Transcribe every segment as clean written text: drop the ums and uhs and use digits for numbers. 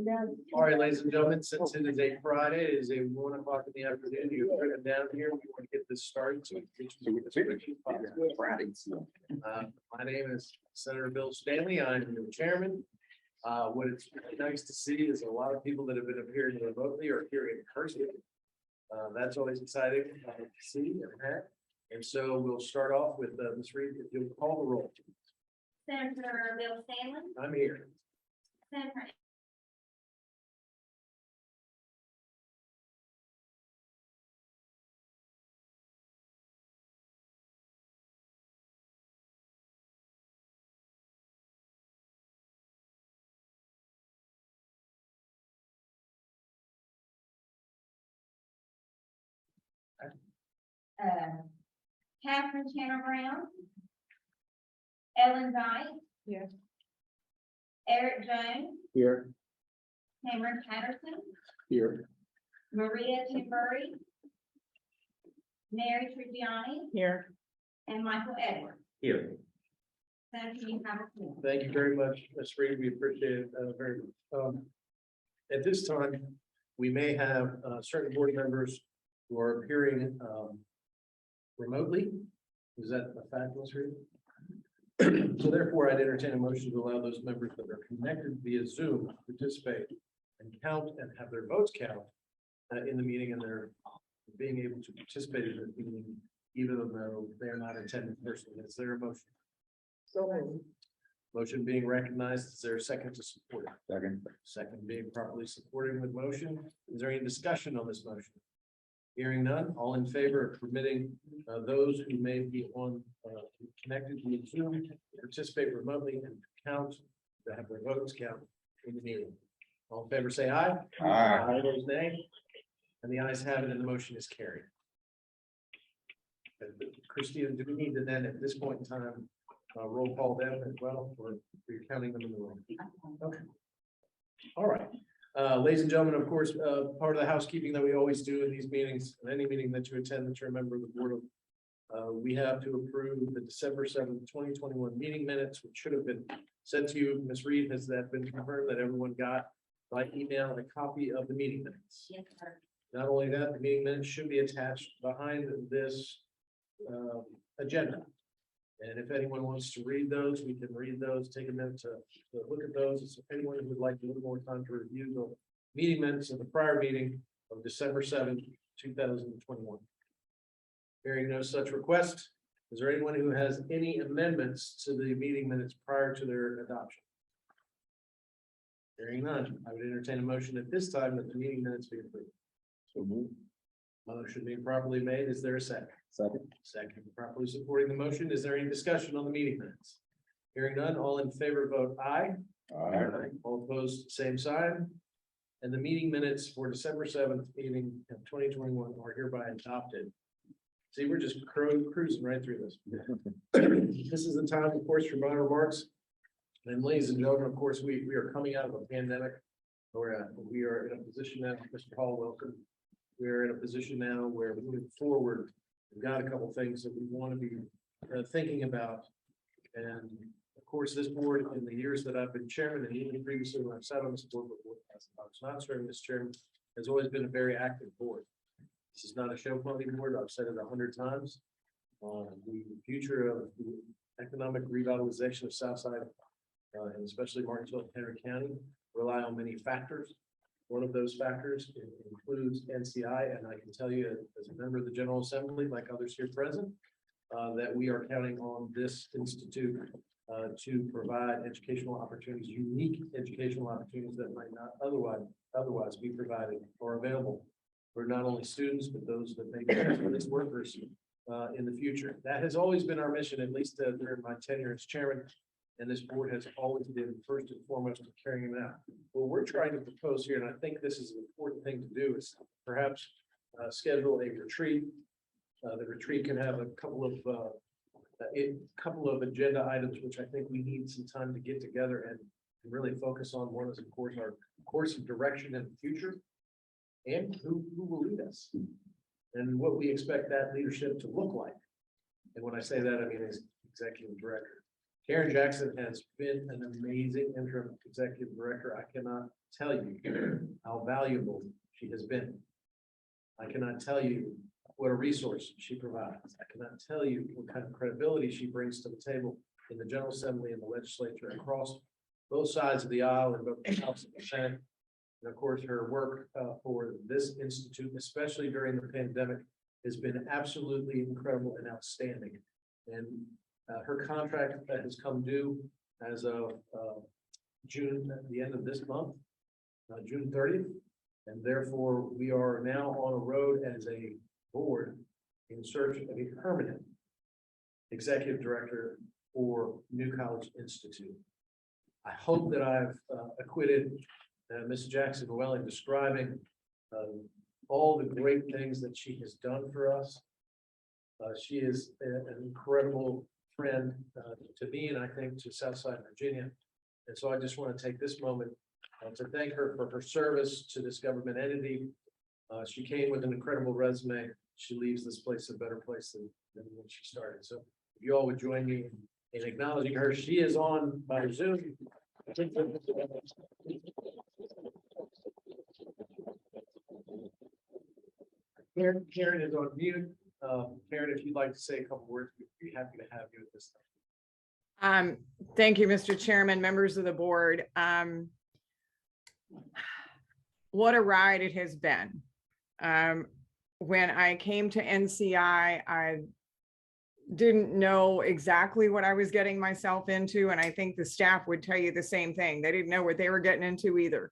All right, ladies and gentlemen, since it is a Friday, it is a 1 o'clock in the afternoon. You're putting it down here. We want to get this started. So my name is Senator Bill Stanley. I'm your chairman. What it's really nice to see is a lot of people that have been appearing remotely or appearing in person. That's always exciting to see and have. And so we'll start off with Ms. Reed, if you'll call the roll. Senator Bill Stanley. I'm here. Senator Catherine Tanner Brown. Ellen Knight. Here. Eric Jones. Here. Cameron Patterson. Here. Maria Timbury. Mary Trigiani. Here. And Michael Edwards. Here. Senator, you have a floor. Thank you very much, Ms. Reed. We appreciate it very much. At this time, we may have certain board members who are appearing remotely. Is that a fact, Ms. Reed? So therefore, I'd entertain a motion to allow those members that are connected via Zoom to participate and count and have their votes count in the meeting, and they're being able to participate in the meeting, even though they are not attending personally. Is there a motion? So Motion being recognized. Is there a second to support it? Second. Second being properly supporting the motion. Is there any discussion on this motion? Hearing none, all in favor of permitting those who may be on connected via Zoom to participate remotely and count, to have their votes count in the meeting. All in favor, say aye. Aye. All those nay. And the ayes have it, and the motion is carried. Christina, do we need to then at this point in time roll call them as well, or are you counting them in the room? Okay. All right. Ladies and gentlemen, of course, part of the housekeeping that we always do in these meetings, in any meeting that you attend that you're a member of the board of, we have to approve the December 7th, 2021 meeting minutes, which should have been sent to you. Ms. Reed, has that been confirmed that everyone got by email a copy of the meeting minutes? Yes, sir. Not only that, the meeting minutes should be attached behind this agenda. And if anyone wants to read those, we can read those, take a minute to look at those. If anyone who would like a little more time to review the meeting minutes of the prior meeting of December 7th, 2021. Hearing no such request, is there anyone who has any amendments to the meeting minutes prior to their adoption? Hearing none, I would entertain a motion at this time that the meeting minutes be approved. So move. Motion being properly made. Is there a second? Second. Second, properly supporting the motion. Is there any discussion on the meeting minutes? Hearing none, all in favor vote aye. Aye. All opposed, same sign. And the meeting minutes for December 7th meeting of 2021 are hereby adopted. See, we're just cruising right through this. This is the time, of course, for my remarks. And ladies and gentlemen, of course, we are coming out of a pandemic. We are in a position now, Mr. Hall, welcome. We're in a position now where moving forward, we've got a couple things that we want to be thinking about. And of course, this board, in the years that I've been chairman, and even previously when I've sat on this board before, as I was not serving as chairman, has always been a very active board. This is not a show pony board. I've said it 100 times. The future of the economic revitalization of Southside, and especially Martinsville and Henry County, rely on many factors. One of those factors includes NCI, and I can tell you as a member of the General Assembly, like others here present, that we are counting on this institute to provide educational opportunities, unique educational opportunities that might not otherwise be provided or available for not only students, but those that may be police workers in the future. That has always been our mission, at least during my tenure as chairman. And this board has always been first and foremost in carrying it out. What we're trying to propose here, and I think this is an important thing to do, is perhaps schedule a retreat. The retreat can have a couple of agenda items, which I think we need some time to get together and really focus on. One is, of course, our course of direction in the future, and who will lead us, and what we expect that leadership to look like. And when I say that, I mean as executive director. Karen Jackson has been an amazing interim executive director. I cannot tell you how valuable she has been. I cannot tell you what a resource she provides. I cannot tell you what kind of credibility she brings to the table in the General Assembly and the legislature across both sides of the aisle and both the House and the Senate. And of course, her work for this institute, especially during the pandemic, has been absolutely incredible and outstanding. And her contract that has come due as of June, at the end of this month, June 30th. And therefore, we are now on a road as a board in search of a permanent executive director for New College Institute. I hope that I've acquitted Ms. Jackson well in describing all the great things that she has done for us. She is an incredible friend to me, and I think to Southside Virginia. And so I just want to take this moment to thank her for her service to this government entity. She came with an incredible resume. She leaves this place a better place than when she started. So if you all would join me in acknowledging her. She is on by Zoom. Karen is on mute. Karen, if you'd like to say a couple words, we'd be happy to have you at this time. Thank you, Mr. Chairman, members of the board. What a ride it has been. When I came to NCI, I didn't know exactly what I was getting myself into, and I think the staff would tell you the same thing. They didn't know what they were getting into either.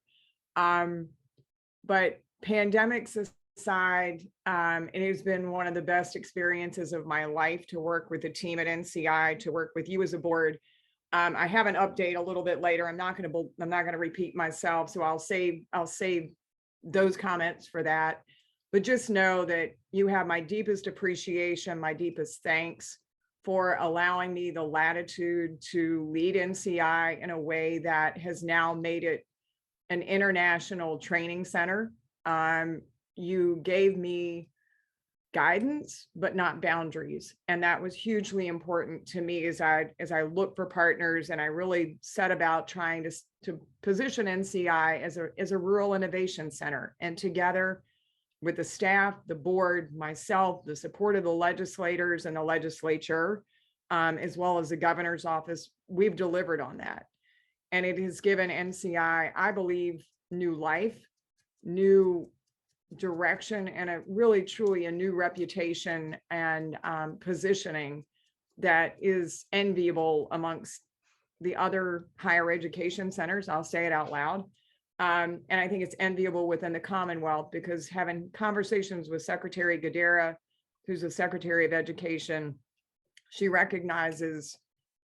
But pandemics aside, it has been one of the best experiences of my life to work with the team at NCI, to work with you as a board. I have an update a little bit later. I'm not going to repeat myself, so I'll save those comments for that. But just know that you have my deepest appreciation, my deepest thanks for allowing me the latitude to lead NCI in a way that has now made it an international training center. You gave me guidance, but not boundaries. And that was hugely important to me as I look for partners, and I really set about trying to position NCI as a rural innovation center. And together with the staff, the board, myself, the support of the legislators and the legislature, as well as the governor's office, we've delivered on that. And it has given NCI, I believe, new life, new direction, and truly a new reputation and positioning that is enviable amongst the other higher education centers. I'll say it out loud. And I think it's enviable within the Commonwealth, because having conversations with Secretary Gadara, who's the Secretary of Education, she recognizes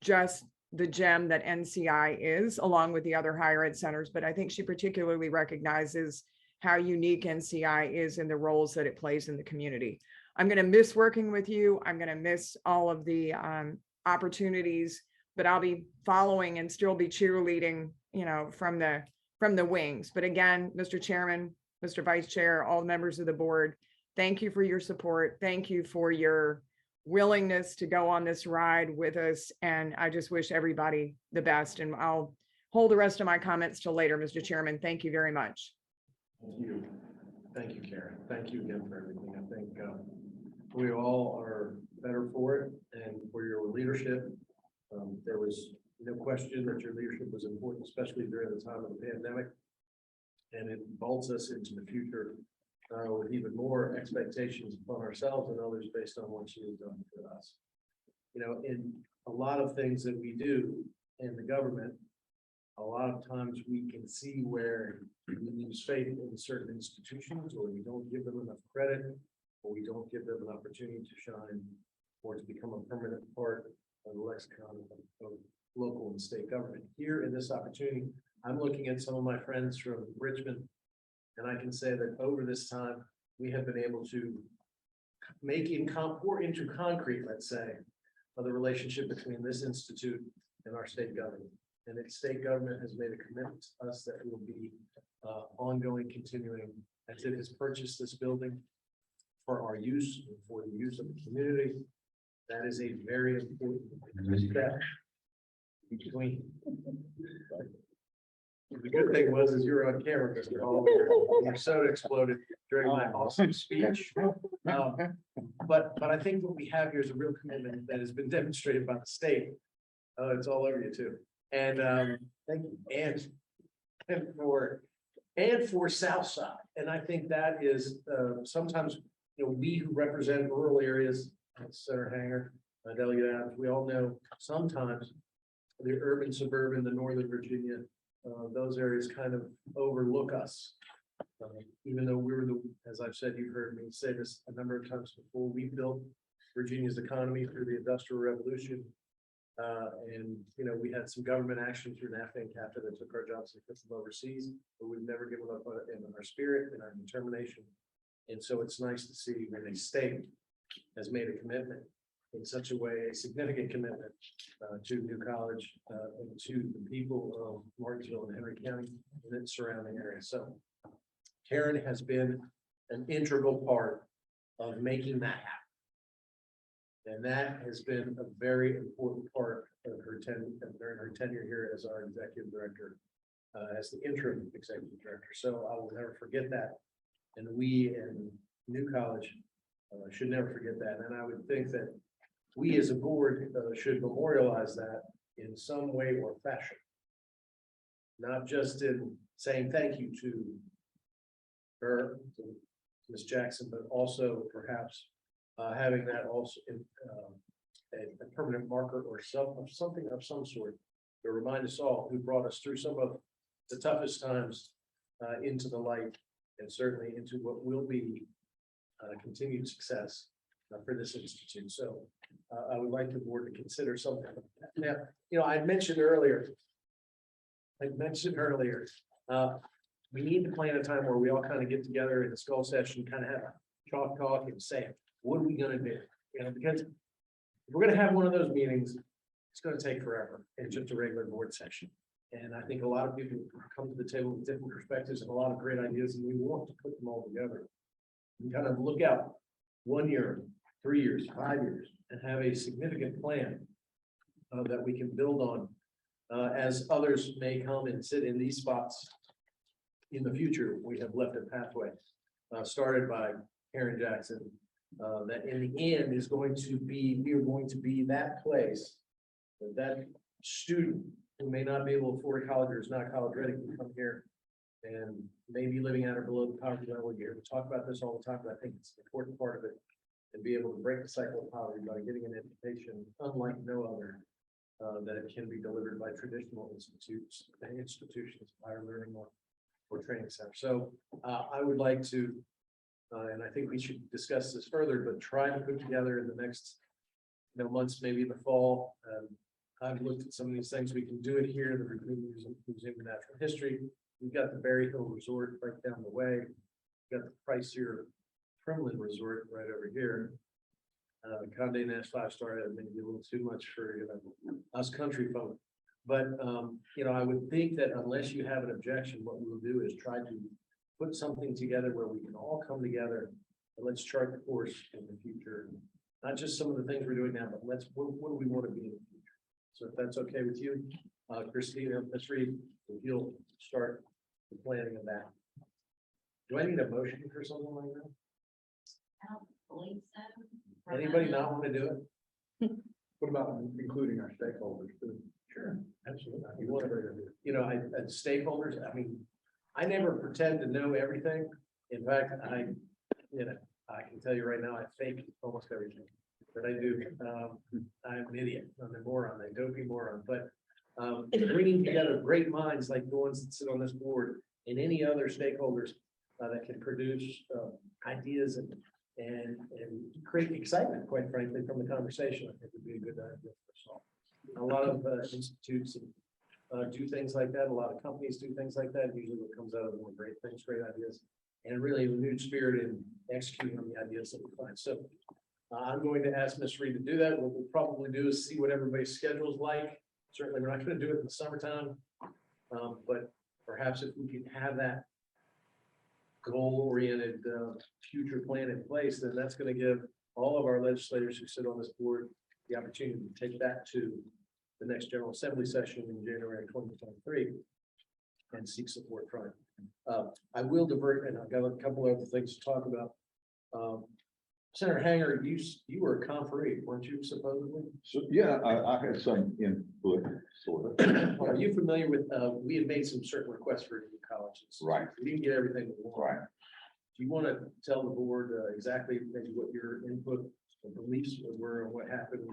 just the gem that NCI is, along with the other higher ed centers. But I think she particularly recognizes how unique NCI is in the roles that it plays in the community. I'm going to miss working with you. I'm going to miss all of the opportunities, but I'll be following and still be cheerleading, from the wings. But again, Mr. Chairman, Mr. Vice Chair, all members of the board, thank you for your support. Thank you for your willingness to go on this ride with us. And I just wish everybody the best. And I'll hold the rest of my comments till later, Mr. Chairman. Thank you very much. Thank you. Thank you, Karen. Thank you again for everything. I think we all are better for it and for your leadership. There was no question that your leadership was important, especially during the time of the pandemic. And it vaults us into the future with even more expectations upon ourselves and others based on what you have done for us. In a lot of things that we do in the government, a lot of times we can see where we lose faith in certain institutions, or we don't give them enough credit, or we don't give them an opportunity to shine or to become a permanent part of the lexicon of local and state government. Here in this opportunity, I'm looking at some of my friends from Richmond, and I can say that over this time, we have been able to pour into concrete, let's say, of the relationship between this institute and our state government. And its state government has made a commitment to us that will be ongoing, continuing, as it has purchased this building for our use, and for the use of the community. That is a very important step between The good thing was, is you were on camera, Mr. Hall. Your soda exploded during my awesome speech. But I think what we have here is a real commitment that has been demonstrated by the state. It's all over you too. And thank you. And for Southside. And I think that is sometimes, we who represent rural areas, Senator Hanger, Delegate Adams, we all know sometimes the urban, suburban, the Northern Virginia, those areas kind of overlook us. Even though we were as I've said, you've heard me say this a number of times before, we built Virginia's economy through the Industrial Revolution. And, we had some government action through NAFTA and CAFTA that took our jobs and put them overseas, but we've never given up in our spirit and our determination. And so it's nice to see when a state has made a commitment in such a way, a significant commitment to New College and to the people of Martinsville and Henry County and its surrounding area. So Karen has been an integral part of making that happen. And that has been a very important part of her tenure here as our executive director, as the interim executive director. So I will never forget that. And we in New College should never forget that. And I would think that we as a board should memorialize that in some way or fashion. Not just in saying thank you to her, to Ms. Jackson, but also perhaps having that also in a permanent marker or something of some sort to remind us all who brought us through some of the toughest times into the light and certainly into what will be continued success for this institute. So I would like the board to consider something. Now, I mentioned earlier, we need to plan a time where we all kind of get together in a skull session, kind of have a talk and say, what are we going to do? Because if we're going to have one of those meetings, it's going to take forever. It's just a regular board session. And I think a lot of people come to the table with different perspectives and a lot of great ideas, and we want to put them all together. And kind of look out 1 year, 3 years, 5 years, and have a significant plan that we can build on as others may come and sit in these spots in the future. We have left a pathway started by Karen Jackson that in the end is going to be, we are going to be that place that student who may not be able to afford a college or is not college ready can come here and maybe living at or below the poverty level here. We talk about this all the time, but I think it's an important part of it, and be able to break the cycle of poverty by getting an education unlike no other that it can be delivered by traditional institutions, higher learning or training centers. So I would like to, and I think we should discuss this further, but try to put together in the next months, maybe in the fall. I've looked at some of these things. We can do it here, the Museum of Natural History. We've got the Berry Hill Resort right down the way. We've got the pricier Kremlin Resort right over here. Condé Nast 5-star may be a little too much for us country folk. But I would think that unless you have an objection, what we will do is try to put something together where we can all come together and let's chart the course in the future. Not just some of the things we're doing now, but what do we want to be in the future? So if that's okay with you, Christina, Ms. Reed, if you'll start the planning of that. Do I need a motion for something like that? I don't believe so. Anybody not want to do it? What about including our stakeholders too? Sure, absolutely. You want to, stakeholders, I mean, I never pretend to know everything. In fact, I can tell you right now, I fake almost everything that I do. I'm an idiot, I'm a moron, a dopey moron, but bringing together great minds like the ones that sit on this board and any other stakeholders that can produce ideas and create excitement, quite frankly, from the conversation, I think would be a good idea for us all. A lot of institutes do things like that. A lot of companies do things like that. Usually what comes out of them are great things, great ideas, and really a renewed spirit in executing on the ideas that we find. So I'm going to ask Ms. Reed to do that. What we'll probably do is see what everybody's schedule is like. Certainly, we're not going to do it in the summertime, but perhaps if we can have that goal-oriented future plan in place, then that's going to give all of our legislators who sit on this board the opportunity to take that to the next General Assembly session in January 2023 and seek support from it. I will divert, and I've got a couple other things to talk about. Senator Hanger, you were a conferee, weren't you supposedly? So, yeah, I had some input, sort of. Are you familiar with, we had made some certain requests for new colleges. Right. We didn't get everything we wanted. Right. Do you want to tell the board exactly maybe what your input and beliefs were and what happened?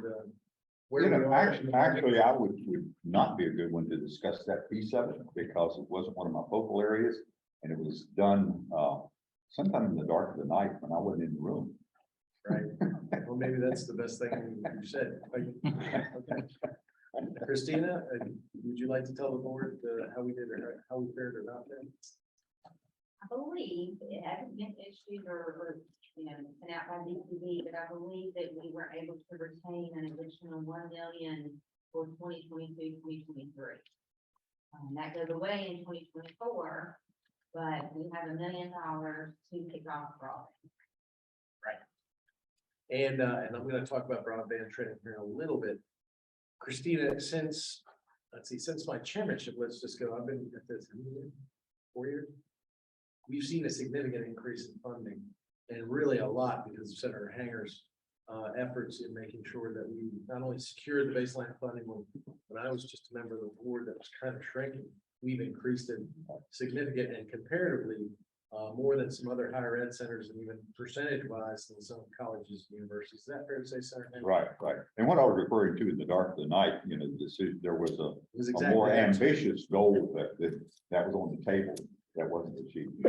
Where You we know, are? actually, I would not be a good one to discuss that piece of it because it wasn't one of my focal areas. And it was done, sometime in the dark of the night when I wasn't in the room. Right. Well, maybe that's the best thing you said. Okay. Christina, would you like to tell the board how we did or how we fared or not? I believe it hasn't been issued or, sent out by DPD, but I believe that we were able to retain an additional 1 million for 2022-2023. That goes away in 2024, but we have $1 million to kick off broadband. And I'm going to talk about broadband training here in a little bit. Christina, since my chairmanship, let's just go, I've been at this 4 years. We've seen a significant increase in funding and really a lot because of Senator Hanger's efforts in making sure that we not only secure the baseline funding when I was just a member of the board that was kind of shrinking, we've increased it significant and comparatively more than some other higher ed centers and even percentage wise than some colleges and universities. Is that fair to say, Senator Hanger? Right. And what I was referring to in the dark of the night, there was It was a exactly more that. ambitious goal that was on the table that wasn't achieved.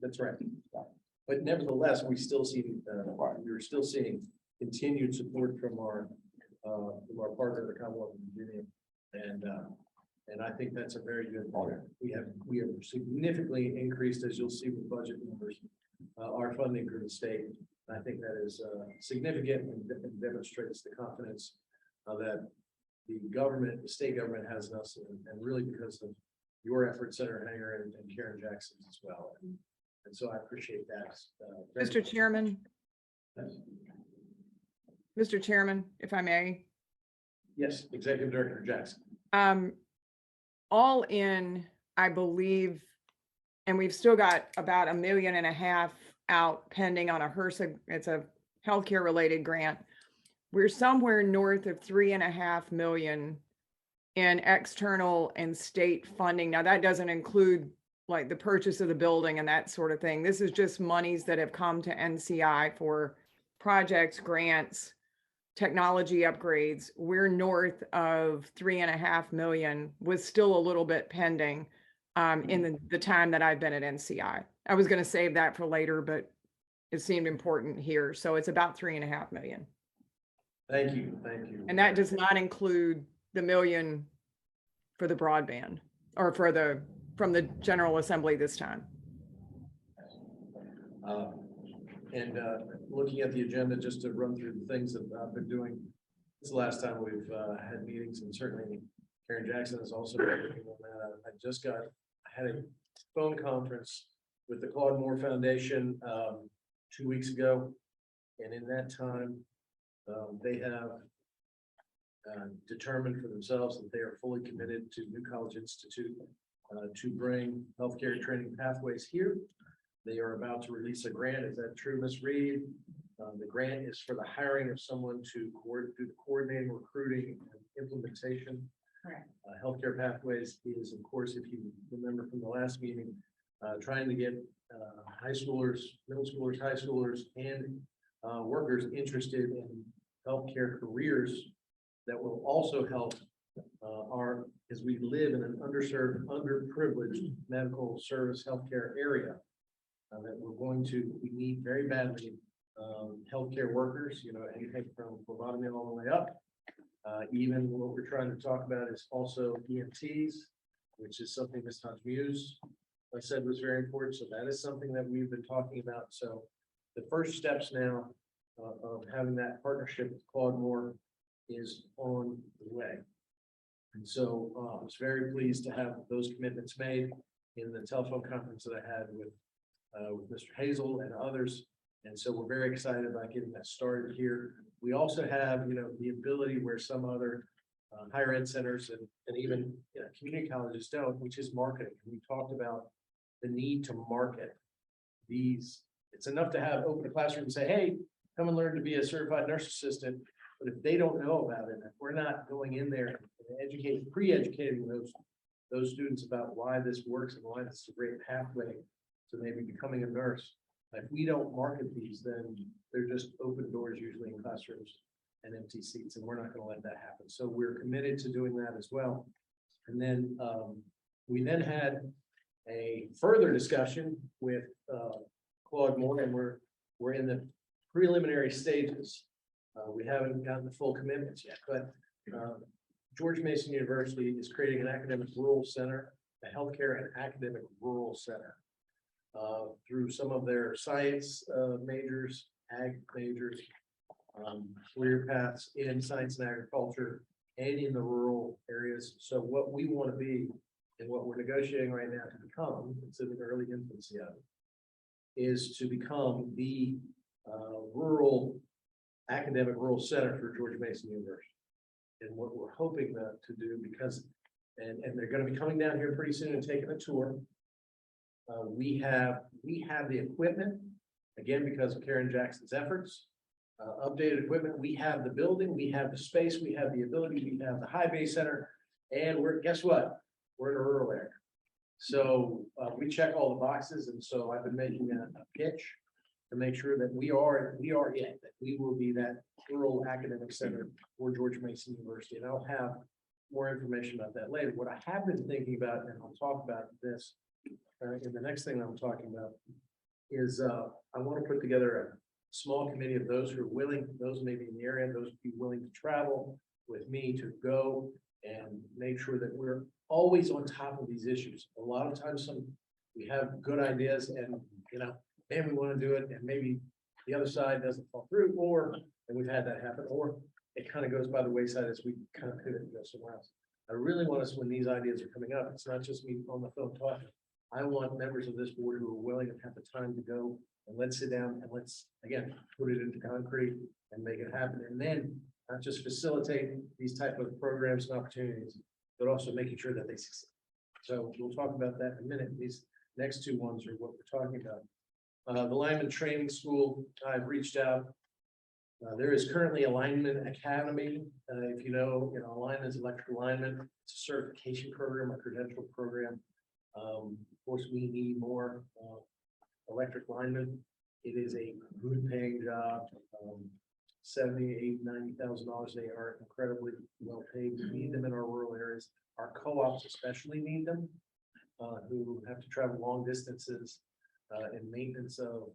That's right. But nevertheless, we still see, we're still seeing continued support from our partner, the Commonwealth of Virginia. And I think that's a very good point. We have significantly increased, as you'll see with budget numbers, our funding for the state. I think that is significant and demonstrates the confidence that the state government has in us, and really because of your efforts, Senator Hanger and Karen Jackson as well. And so I appreciate that. Mr. Chairman. Mr. Chairman, if I may. Yes, Executive Director Jackson. All in, I believe, and we've still got about $1.5 million out pending on a HRSA. It's a healthcare related grant. We're somewhere north of 3.5 million in external and state funding. Now that doesn't include like the purchase of the building and that sort of thing. This is just monies that have come to NCI for projects, grants, technology upgrades. We're north of 3.5 million, with still a little bit pending in the time that I've been at NCI. I was going to save that for later, but it seemed important here. So it's about 3.5 million. Thank you. Thank you. And that does not include the $1 million for the broadband or from the General Assembly this time. Looking at the agenda, just to run through the things that I've been doing. This is the last time we've had meetings, and certainly Karen Jackson has also been working on that. I had a phone conference with the Claude Moore Foundation 2 weeks ago. And in that time, they have determined for themselves that they are fully committed to New College Institute to bring healthcare training pathways here. They are about to release a grant. Is that true, Ms. Reed? The grant is for the hiring of someone to do the coordinating, recruiting, and implementation. Correct. Healthcare pathways is, of course, if you remember from the last meeting, trying to get high schoolers, middle schoolers, high schoolers, and workers interested in healthcare careers that will also help as we live in an underserved, underprivileged medical service healthcare area. We need very badly healthcare workers, anything from phlebotomy all the way up. Even what we're trying to talk about is also EMTs, which is something Ms. Hodge-Muse said was very important. So that is something that we've been talking about. So the first steps now of having that partnership with Claude Moore is on the way. And so I was very pleased to have those commitments made in the telephone conference that I had with Mr. Hazel and others. And so we're very excited about getting that started here. We also have, the ability where some other higher ed centers and even community colleges don't, which is marketing. We talked about the need to market these. It's enough to have open a classroom and say, hey, come and learn to be a certified nurse assistant. But if they don't know about it, if we're not going in there and pre-educating those students about why this works and why this is a great pathway to maybe becoming a nurse. If we don't market these, then they're just open doors usually in classrooms and empty seats, and we're not going to let that happen. So we're committed to doing that as well. And then we then had a further discussion with Claude Moore, and we're in the preliminary stages. We haven't gotten the full commitments yet, but George Mason University is creating an academic rural center, a healthcare and academic rural center. Through some of their science majors, ag majors, career paths in science and agriculture and in the rural areas. So what we want to be and what we're negotiating right now to become, it's in the early infancy of it, is to become the academic rural center for George Mason University. And what we're hoping to do, because, and they're going to be coming down here pretty soon and taking a tour. We have the equipment, again, because of Karen Jackson's efforts, updated equipment. We have the building, we have the space, we have the ability, we have the high bay center, and guess what? We're in a rural area. So we check all the boxes, and so I've been making a pitch to make sure that we are it, that we will be that rural academic center for George Mason University. And I'll have more information about that later. What I have been thinking about, and I'll talk about this in the next thing I'm talking about, is I want to put together a small committee of those who are willing, those maybe in the area, those who be willing to travel with me to go and make sure that we're always on top of these issues. A lot of times we have good ideas and, and we want to do it, and maybe the other side doesn't fall through, and we've had that happen, or it kind of goes by the wayside as we kind of pivot and go somewhere else. I really want us, when these ideas are coming up, it's not just me on the phone talking. I want members of this board who are willing and have the time to go, and let's sit down and let's, again, put it into concrete and make it happen. And then not just facilitate these type of programs and opportunities, but also making sure that they succeed. So we'll talk about that in a minute. These next two ones are what we're talking about. The Lineman Training School, I've reached out. There is currently a Lineman Academy. If you know, lineman is electrical lineman. It's a certification program, a credential program. Of course, we need more electric linemen. It is a good paying job. $78,000, $90,000. They are incredibly well paid. We need them in our rural areas. Our co-ops especially need them, who have to travel long distances in maintenance of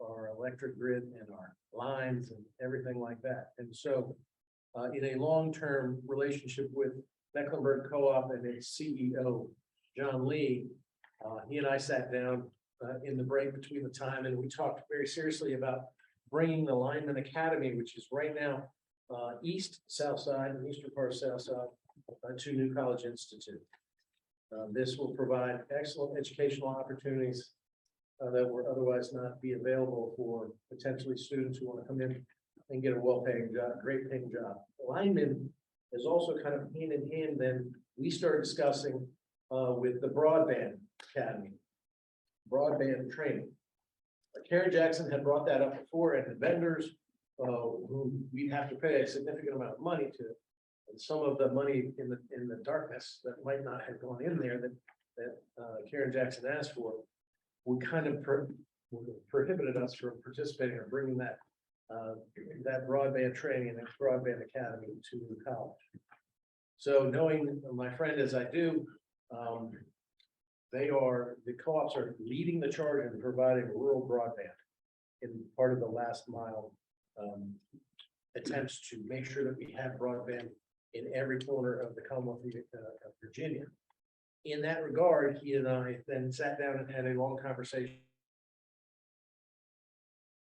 our electric grid and our lines and everything like that. And so in a long-term relationship with Mecklenburg Co-op and its CEO, John Lee, he and I sat down in the break between the time, and we talked very seriously about bringing the Lineman Academy, which is right now South Side, and eastern part of South Side, to New College Institute. This will provide excellent educational opportunities that would otherwise not be available for potentially students who want to come in and get a well-paying job, great paying job. Lineman is also kind of hand in hand. Then we started discussing with the Broadband Academy, broadband training. Karen Jackson had brought that up before, and the vendors who we have to pay a significant amount of money to, and some of the money in the darkness that might not have gone in there that Karen Jackson asked for, would kind of prohibited us from participating or bringing that broadband training and broadband academy to the college. So knowing my friend as I do, the co-ops are leading the charge in providing rural broadband in part of the last mile attempts to make sure that we have broadband in every corner of the Commonwealth of Virginia. In that regard, he and I then sat down and had a long conversation.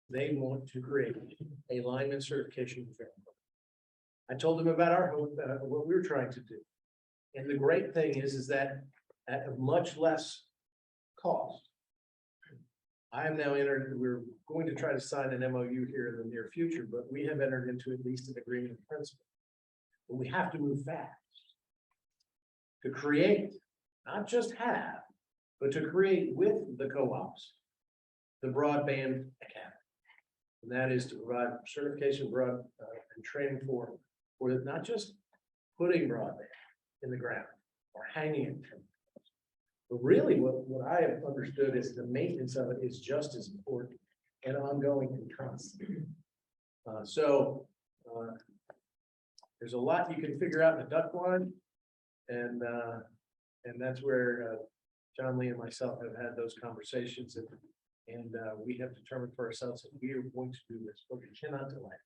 They want to create a lineman certification program. I told them about our hope, what we were trying to do. And the great thing is that at a much less cost, I am now entered, we're going to try to sign an MOU here in the near future, but we have entered into at least an agreement in principle but we have to move fast to create, not just have, but to create with the co-ops, the broadband academy. And that is to provide certification and training for not just putting broadband in the ground or hanging it. But really what I have understood is the maintenance of it is just as important and ongoing and constant. There's a lot you can figure out in the duck line. And that's where John Lee and myself have had those conversations, and we have determined for ourselves that we are going to do this, but we cannot delay.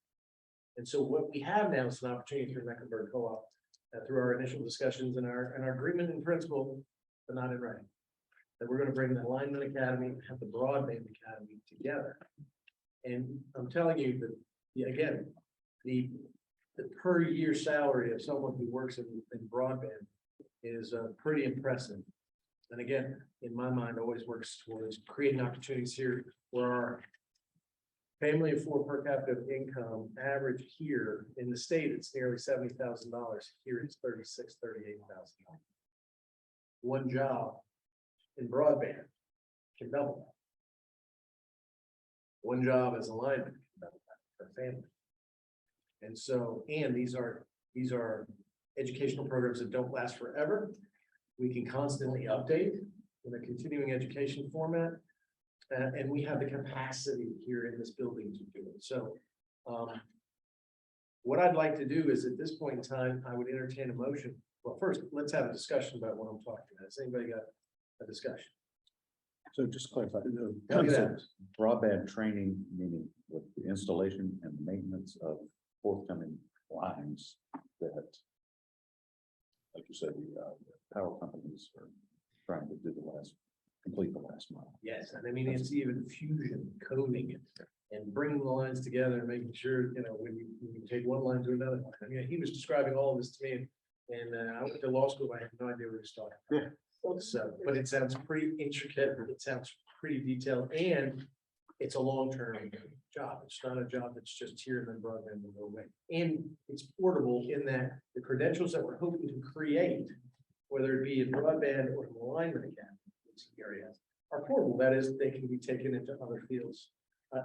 And so what we have now is an opportunity through Mecklenburg Co-op, through our initial discussions and our agreement in principle, but not in writing, that we're going to bring the Alignment Academy and have the Broadband Academy together. And I'm telling you that, again, the per year salary of someone who works in broadband is pretty impressive. And again, in my mind, always works towards creating opportunities here where our family of four per capita income average here in the state, it's nearly $70,000. Here it's $38,000. One job in broadband can double that. One job as a lineman can double that for a family. And so, and these are educational programs that don't last forever. We can constantly update in a continuing education format. And we have the capacity here in this building to do it. So what I'd like to do is at this point in time, I would entertain a motion. Well, first, let's have a discussion about what I'm talking about. Has anybody got a discussion? So just to clarify, Tell me that. broadband training, meaning with the installation and maintenance of forthcoming lines that, like you said, the power companies are trying to complete the last mile. Yes, and I mean, it's even fusion, coding it and bringing the lines together and making sure, when you take one line to another. I mean, he was describing all of this to me, and I went to law school, I had no idea where to start. Yeah. So, but it sounds pretty intricate, it sounds pretty detailed, and it's a long-term job. It's not a job that's just here and then broadband will go away. And it's portable in that the credentials that we're hoping to create, whether it be in broadband or in alignment academy, areas are portable. That is, they can be taken into other fields,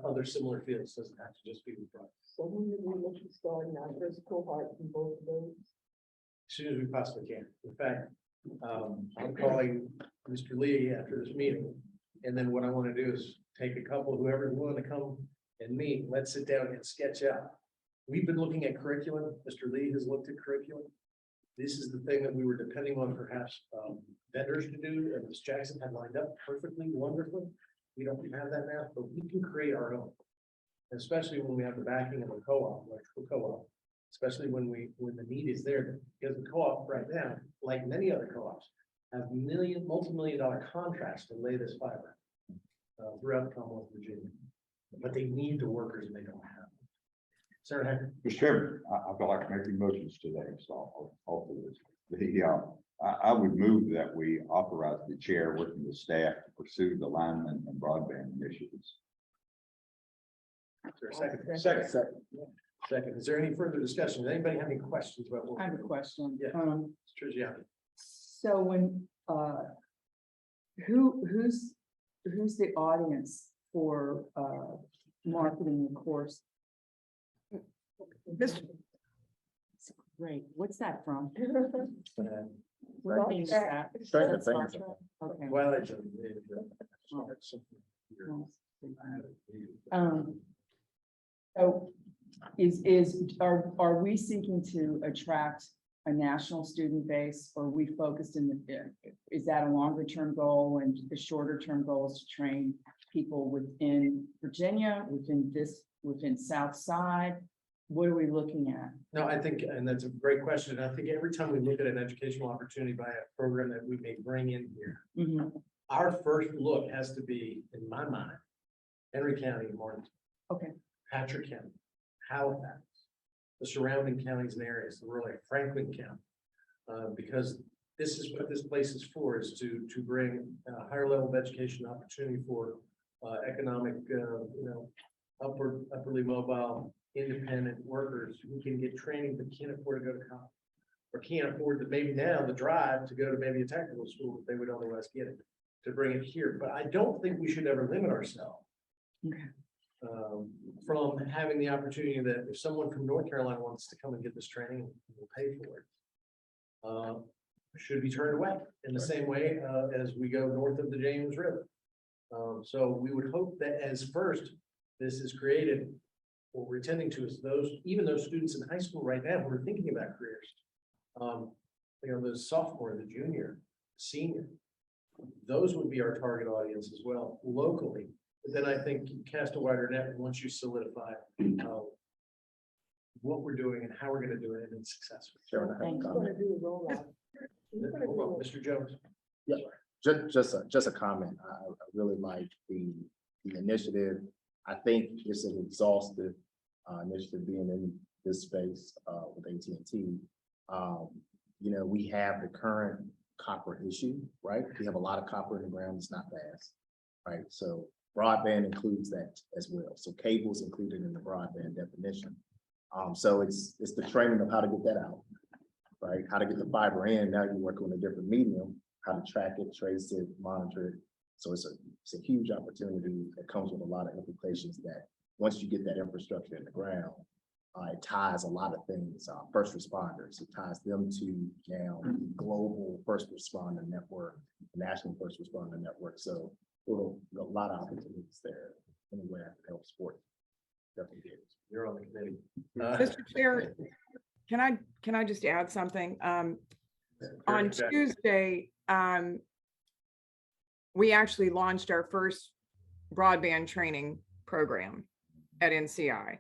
other similar fields. Doesn't have to just be with broadband. So when did we look at starting our first cohort in both of those? As soon as we possibly can. In fact, I'm calling Mr. Lee after this meeting. And then what I want to do is take a couple, whoever's willing to come and meet, let's sit down and sketch out. We've been looking at curriculum. Mr. Lee has looked at curriculum. This is the thing that we were depending on perhaps vendors to do, and Ms. Jackson had lined up perfectly, wonderfully. We don't have that now, but we can create our own. Especially when we have the backing of a co-op, electrical co-op, especially when the need is there, because the co-op right now, like many other co-ops, have multi-million-dollar contracts to lay this fiber throughout the Commonwealth of Virginia. But they need the workers and they don't have them. Sarah Hecker. Mr. Chairman, I feel like making motions today, so I'll do this. I would move that we authorize the chair working with staff to pursue the lineman and broadband initiatives. Is there a second? Second. Is there any further discussion? Does anybody have any questions about what? I have a question. Yeah. Mr. Gianni. So when, who's the audience for, marketing the course? Mr. Great, what's that from? Uh, What page is that? Stranger That's Things. Star Trek? Okay. Well, So are we seeking to attract a national student base, or are we focused is that a longer term goal, and the shorter term goal is to train people within Virginia, within South Side? What are we looking at? No, I think, and that's a great question. I think every time we look at an educational opportunity by a program that we may bring in here, Mhm. our first look has to be, in my mind, Henry County, Martin. Okay. Patrick County, Halifax, the surrounding counties and areas, the rural Franklin County. Because this is what this place is for, is to bring a higher level of education opportunity for economic, upwardly mobile, independent workers who can get training but can't afford to go to college. Or can't afford to maybe now the drive to go to maybe a technical school that they would otherwise get it, to bring it here. But I don't think we should ever limit ourselves. Okay. From having the opportunity that if someone from North Carolina wants to come and get this training, we'll pay for it. Should be turned away in the same way as we go north of the James River. So we would hope that as first this is created, what we're tending to is those, even those students in high school right now who are thinking about careers. The sophomore, the junior, senior, those would be our target audience as well locally. But then I think you cast a wider net once you solidify what we're doing and how we're going to do it and it's successful. Thank you. Hold on, Mr. Jones. Just a comment. I really like the initiative. I think it's an exhaustive initiative being in this space with AT&T. We have the current copper issue, right? We have a lot of copper in the ground. It's not fast, right? So broadband includes that as well. So cables included in the broadband definition. So it's the training of how to get that out, right? How to get the fiber in. Now you work on a different medium, how to track it, trace it, monitor it. So it's a huge opportunity that comes with a lot of implications that once you get that infrastructure in the ground, it ties a lot of things, first responders, it ties them to now the global first responder network, national first responder network. So a lot of opportunities there in a way I can help support. Definitely. You're on the committee. Mr. Chair, can I just add something? On Tuesday, we actually launched our first broadband training program at NCI.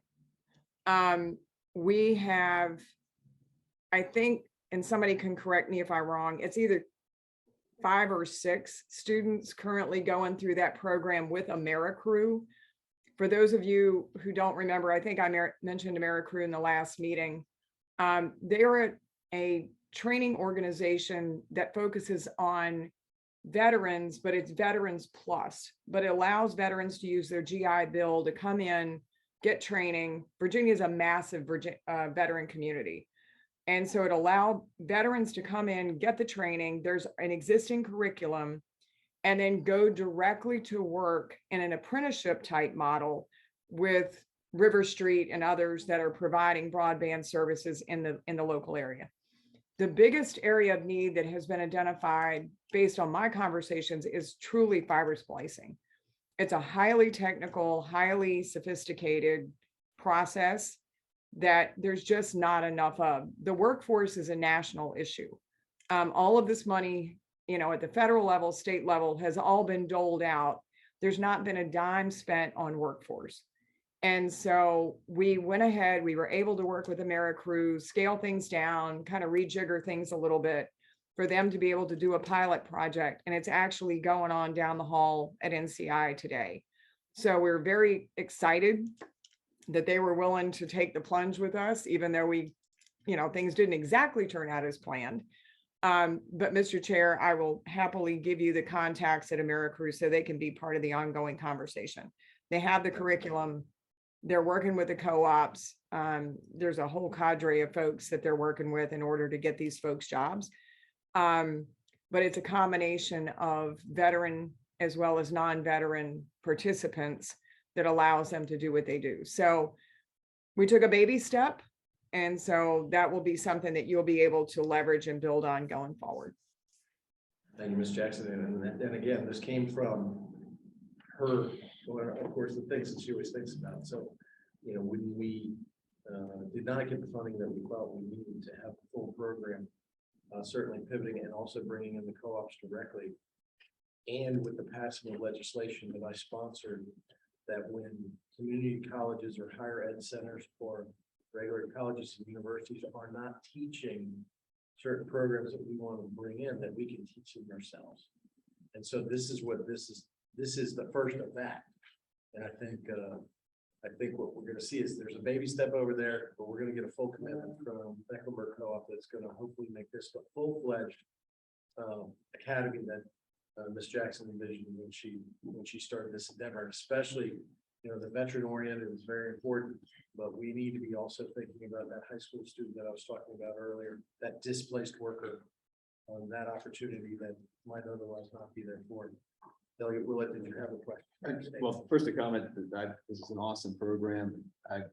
We have, I think, and somebody can correct me if I'm wrong, it's either 5 or 6 students currently going through that program with AmeriCrew. For those of you who don't remember, I think I mentioned AmeriCrew in the last meeting. They're a training organization that focuses on veterans, but it's Veterans Plus, but it allows veterans to use their GI Bill to come in, get training. Virginia is a massive veteran community. And so it allowed veterans to come in, get the training. There's an existing curriculum, and then go directly to work in an apprenticeship type model with River Street and others that are providing broadband services in the local area. The biggest area of need that has been identified based on my conversations is truly fiber splicing. It's a highly technical, highly sophisticated process that there's just not enough of. The workforce is a national issue. All of this money, at the federal level, state level, has all been doled out. There's not been a dime spent on workforce. And so we went ahead, we were able to work with AmeriCrew, scale things down, kind of rejigger things a little bit for them to be able to do a pilot project. And it's actually going on down the hall at NCI today. So we're very excited that they were willing to take the plunge with us, even though things didn't exactly turn out as planned. But Mr. Chair, I will happily give you the contacts at AmeriCrew so they can be part of the ongoing conversation. They have the curriculum. They're working with the co-ops. There's a whole cadre of folks that they're working with in order to get these folks jobs. But it's a combination of veteran as well as non-veteran participants that allows them to do what they do. So we took a baby step. And so that will be something that you'll be able to leverage and build on going forward. Thank you, Ms. Jackson. And again, this came from her, of course, the things that she always thinks about. So, when we did not get the funding that we thought we needed to have the full program, certainly pivoting and also bringing in the co-ops directly. And with the passing of legislation that I sponsored, that when community colleges or higher ed centers or regular colleges and universities are not teaching certain programs that we want to bring in, that we can teach them ourselves. And so this is the first of that. And I think what we're going to see is there's a baby step over there, but we're going to get a full commitment from Mecklenburg Co-op that's going to hopefully make this a full-fledged academy that Ms. Jackson envisioned when she started this endeavor, especially You know, the veteran oriented is very important, but we need to be also thinking about that high school student that I was talking about earlier, that displaced worker. That opportunity that might otherwise not be there for. Delegate Willett, did you have a question? Well, first a comment that this is an awesome program. I'm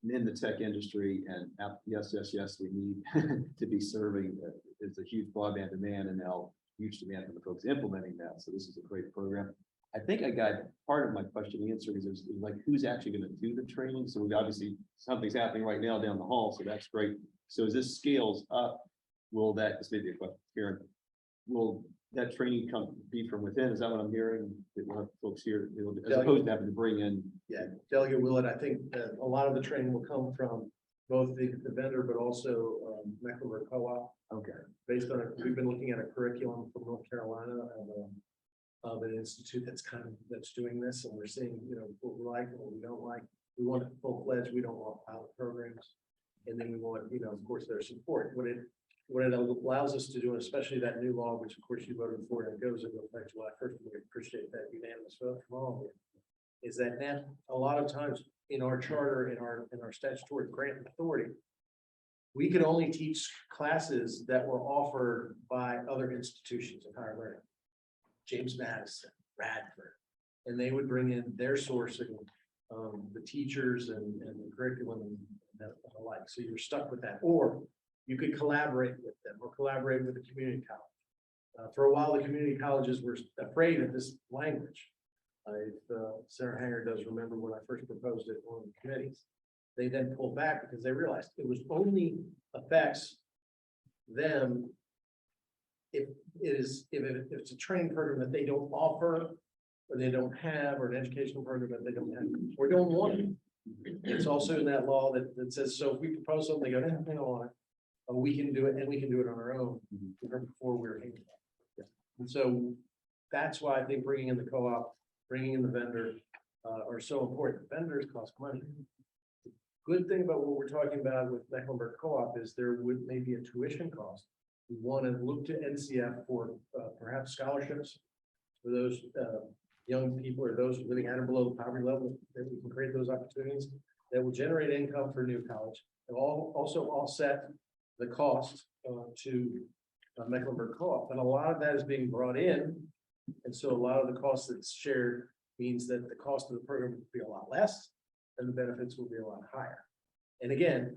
in the tech industry and yes, we need to be serving. It's a huge broadband demand and now huge demand from the folks implementing that. So this is a great program. I think I got part of my question answered is like, who's actually going to do the training? So we obviously something's happening right now down the hall. So that's great. So as this scales up, will that, this may be a question, Karen, will that training be from within? Is that what I'm hearing? That we'll have folks here, as opposed to having to bring in. Yeah, Delegate Willett, I think that a lot of the training will come from both the vendor, but also Mecklenburg Co-op. Okay. Based on it, we've been looking at a curriculum from North Carolina of an institute that's doing this, and we're seeing, you know, what we like and what we don't like. We want it full-fledged, we don't want pilot programs. And then we want, you know, of course, their support. What it allows us to do, especially that new law, which of course you voted for, and it goes into effect July 1st, we appreciate that unanimous vote from all of you, is that now a lot of times in our charter, in our statutory grant authority, we could only teach classes that were offered by other institutions of higher learning. James Madison, Radford, and they would bring in their sourcing, the teachers and the curriculum and the like. So you're stuck with that, or you could collaborate with them or collaborate with the community college. For a while, the community colleges were afraid of this language. If Sarah Hanger does remember when I first proposed it on the committees, they then pulled back because they realized it was only affects them if it's a training program that they don't offer, or they don't have, or an educational program that they don't have, or don't want. It's also in that law that says, so if we propose something, they go, no, hang on it. We can do it, and we can do it on our own before we're able. And so that's why I think bringing in the co-op, bringing in the vendor are so important. Vendors cost money. The good thing about what we're talking about with Mecklenburg Co-op is there would maybe a tuition cost. We want to look to NCF for perhaps scholarships for those young people or those living at or below the poverty level, that we can create those opportunities that will generate income for new college. It will also offset the cost to Mecklenburg Co-op, and a lot of that is being brought in, and so a lot of the cost that's shared means that the cost of the program will be a lot less, and the benefits will be a lot higher. And again,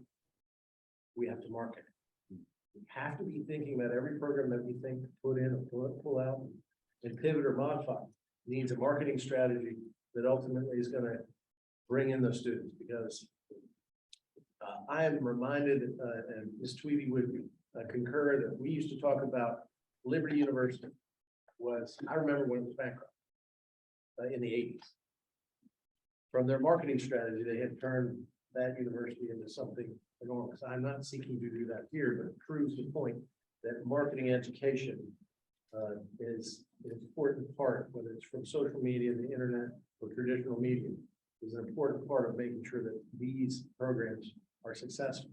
we have to market it. We have to be thinking about every program that we think to put in or pull out and pivot or modify needs a marketing strategy that ultimately is going to bring in those students, because I am reminded, and Ms. Tweedy would concur, that we used to talk about Liberty University I remember when it was bankrupt in the 80s. From their marketing strategy, they had turned that university into something enormous. I'm not seeking to do that here, but it proves the point that marketing education is an important part, whether it's from social media, the internet, or traditional media, is an important part of making sure that these programs are successful.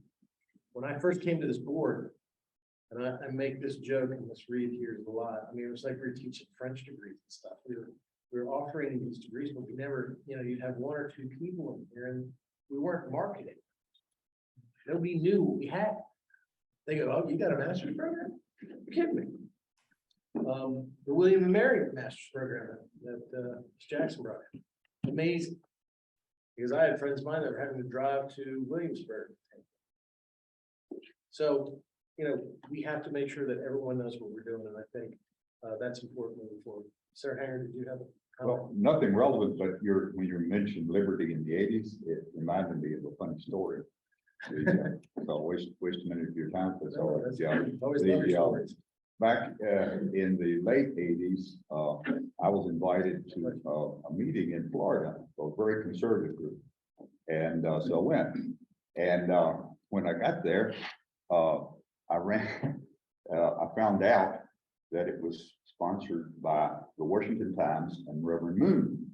When I first came to this board, and I make this joke, and Ms. Reed hears a lot. I mean, it was like we were teaching French degrees and stuff. We were offering these degrees, but we never, you know, you'd have one or two people in here, and we weren't marketing. Nobody knew what we had. They go, "Oh, you got a master's program? You're kidding me." The William and Mary master's program that Jackson brought in. Amazing. Because I had friends of mine that were having to drive to Williamsburg. So, you know, we have to make sure that everyone knows what we're doing, and I think that's important moving forward. Sarah Hanger, did you have a comment? Well, nothing relevant, but when you mentioned Liberty in the 80s, it reminded me of a funny story. So waste a minute of your time, because Always love your stories. back in the late 80s, I was invited to a meeting in Florida, a very conservative group. And so I went. And when I got there, I found out that it was sponsored by the Washington Times and Reverend Moon.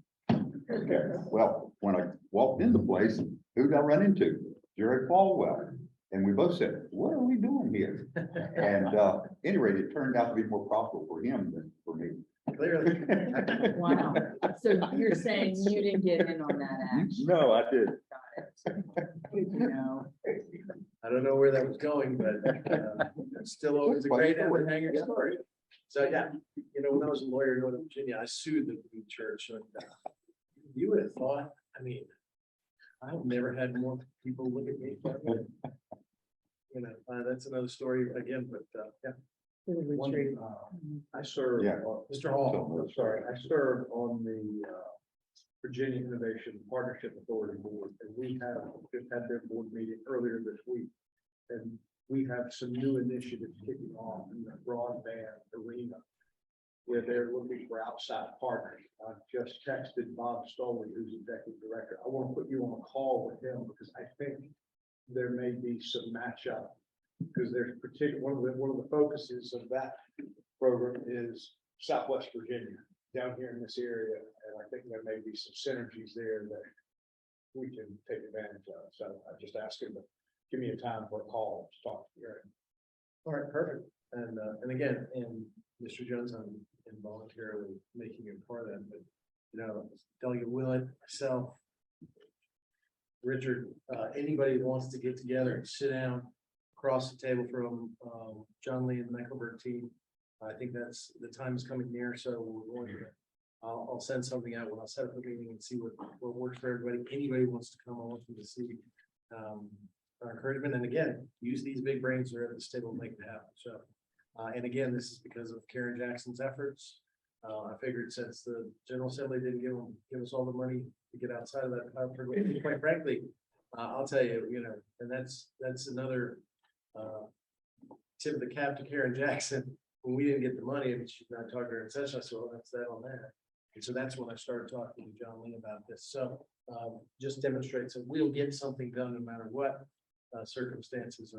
Okay, well, when I walked in the place, who did I run into? Jerry Falwell. And we both said, "What are we doing here?" And at any rate, it turned out to be more profitable for him than for me. Clearly. Wow. So you're saying you didn't get in on that action? No, I did. Good to know. I don't know where that was going, but it's still always a great hanger story. So, yeah, when I was a lawyer in Northern Virginia, I sued the church. And you would have thought, I mean, I've never had more people look at me. That's another story again, but yeah. I serve, Yeah. Mr. Hall. I'm sorry, I serve on the Virginia Innovation Partnership Authority Board, and we have just had their board meeting earlier this week. And we have some new initiatives kicking off in the broadband arena, where they're looking for outside partners. I've just texted Bob Stoley, who's executive director. I want to put you on a call with him because I think there may be some matchup. Because there's one of the focuses of that program is Southwest Virginia, down here in this area, and I think there may be some synergies there that we can take advantage of. So I just asked him to give me a time for a call to talk to you. All right, perfect. And again, Mr. Jones, I'm involuntarily making you part of that, but Delegate Willett, myself, Richard, anybody who wants to get together and sit down across the table from John Lee and the Mecklenburg team. I think that's the time is coming near, so we're going to. I'll send something out when I'll set up a meeting and see what works for everybody. Anybody who wants to come, I want them to see our encouragement. And again, use these big brains that are at this table to make it happen. So, and again, this is because of Karen Jackson's efforts. I figured since the General Assembly didn't give us all the money to get outside of that pilot program, quite frankly, I'll tell you, and that's another tip of the cap to Karen Jackson. When we didn't get the money, and she's not talking to her in session, I said, well, that's that on that. And so that's when I started talking to John Lee about this. So just demonstrates that we'll get something done no matter what circumstances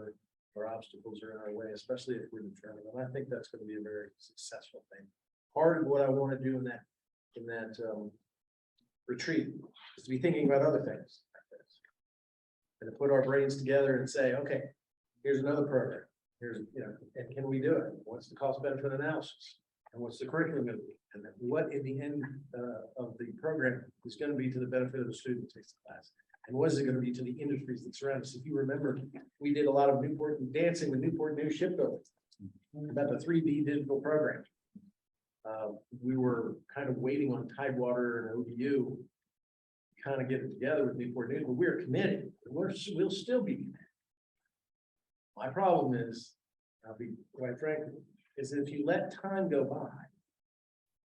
or obstacles are in our way, especially if we're determined. And I think that's going to be a very successful thing. Part of what I want to do in that retreat is to be thinking about other things like this, and to put our brains together and say, okay, here's another program. Here's, and can we do it? What's the cost benefit analysis? And what's the curriculum going to be? And then what in the end of the program is going to be to the benefit of the student who takes the class? And what is it going to be to the industries that surround us? If you remember, we did a lot of Newport and dancing with Newport News shipbuilding about the 3D digital program. We were kind of waiting on Tidewater and ODU kind of get it together with Newport News, but we're committed. We'll still be committed. My problem is, I'll be quite frank, is if you let time go by,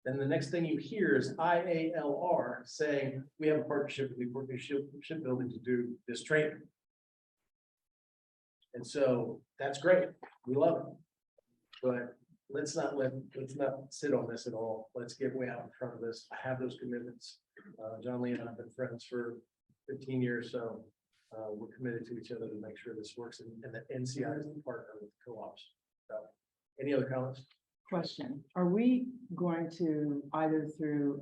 then the next thing you hear is IALR saying, we have a partnership with Newport News Shipbuilding to do this training. And so that's great. We love it. But let's not sit on this at all. Let's get way out in front of this. I have those commitments. John Lee and I have been friends for 15 years, so we're committed to each other to make sure this works, and that NCI is the partner with co-ops. So, any other comments? Question, are we going to either through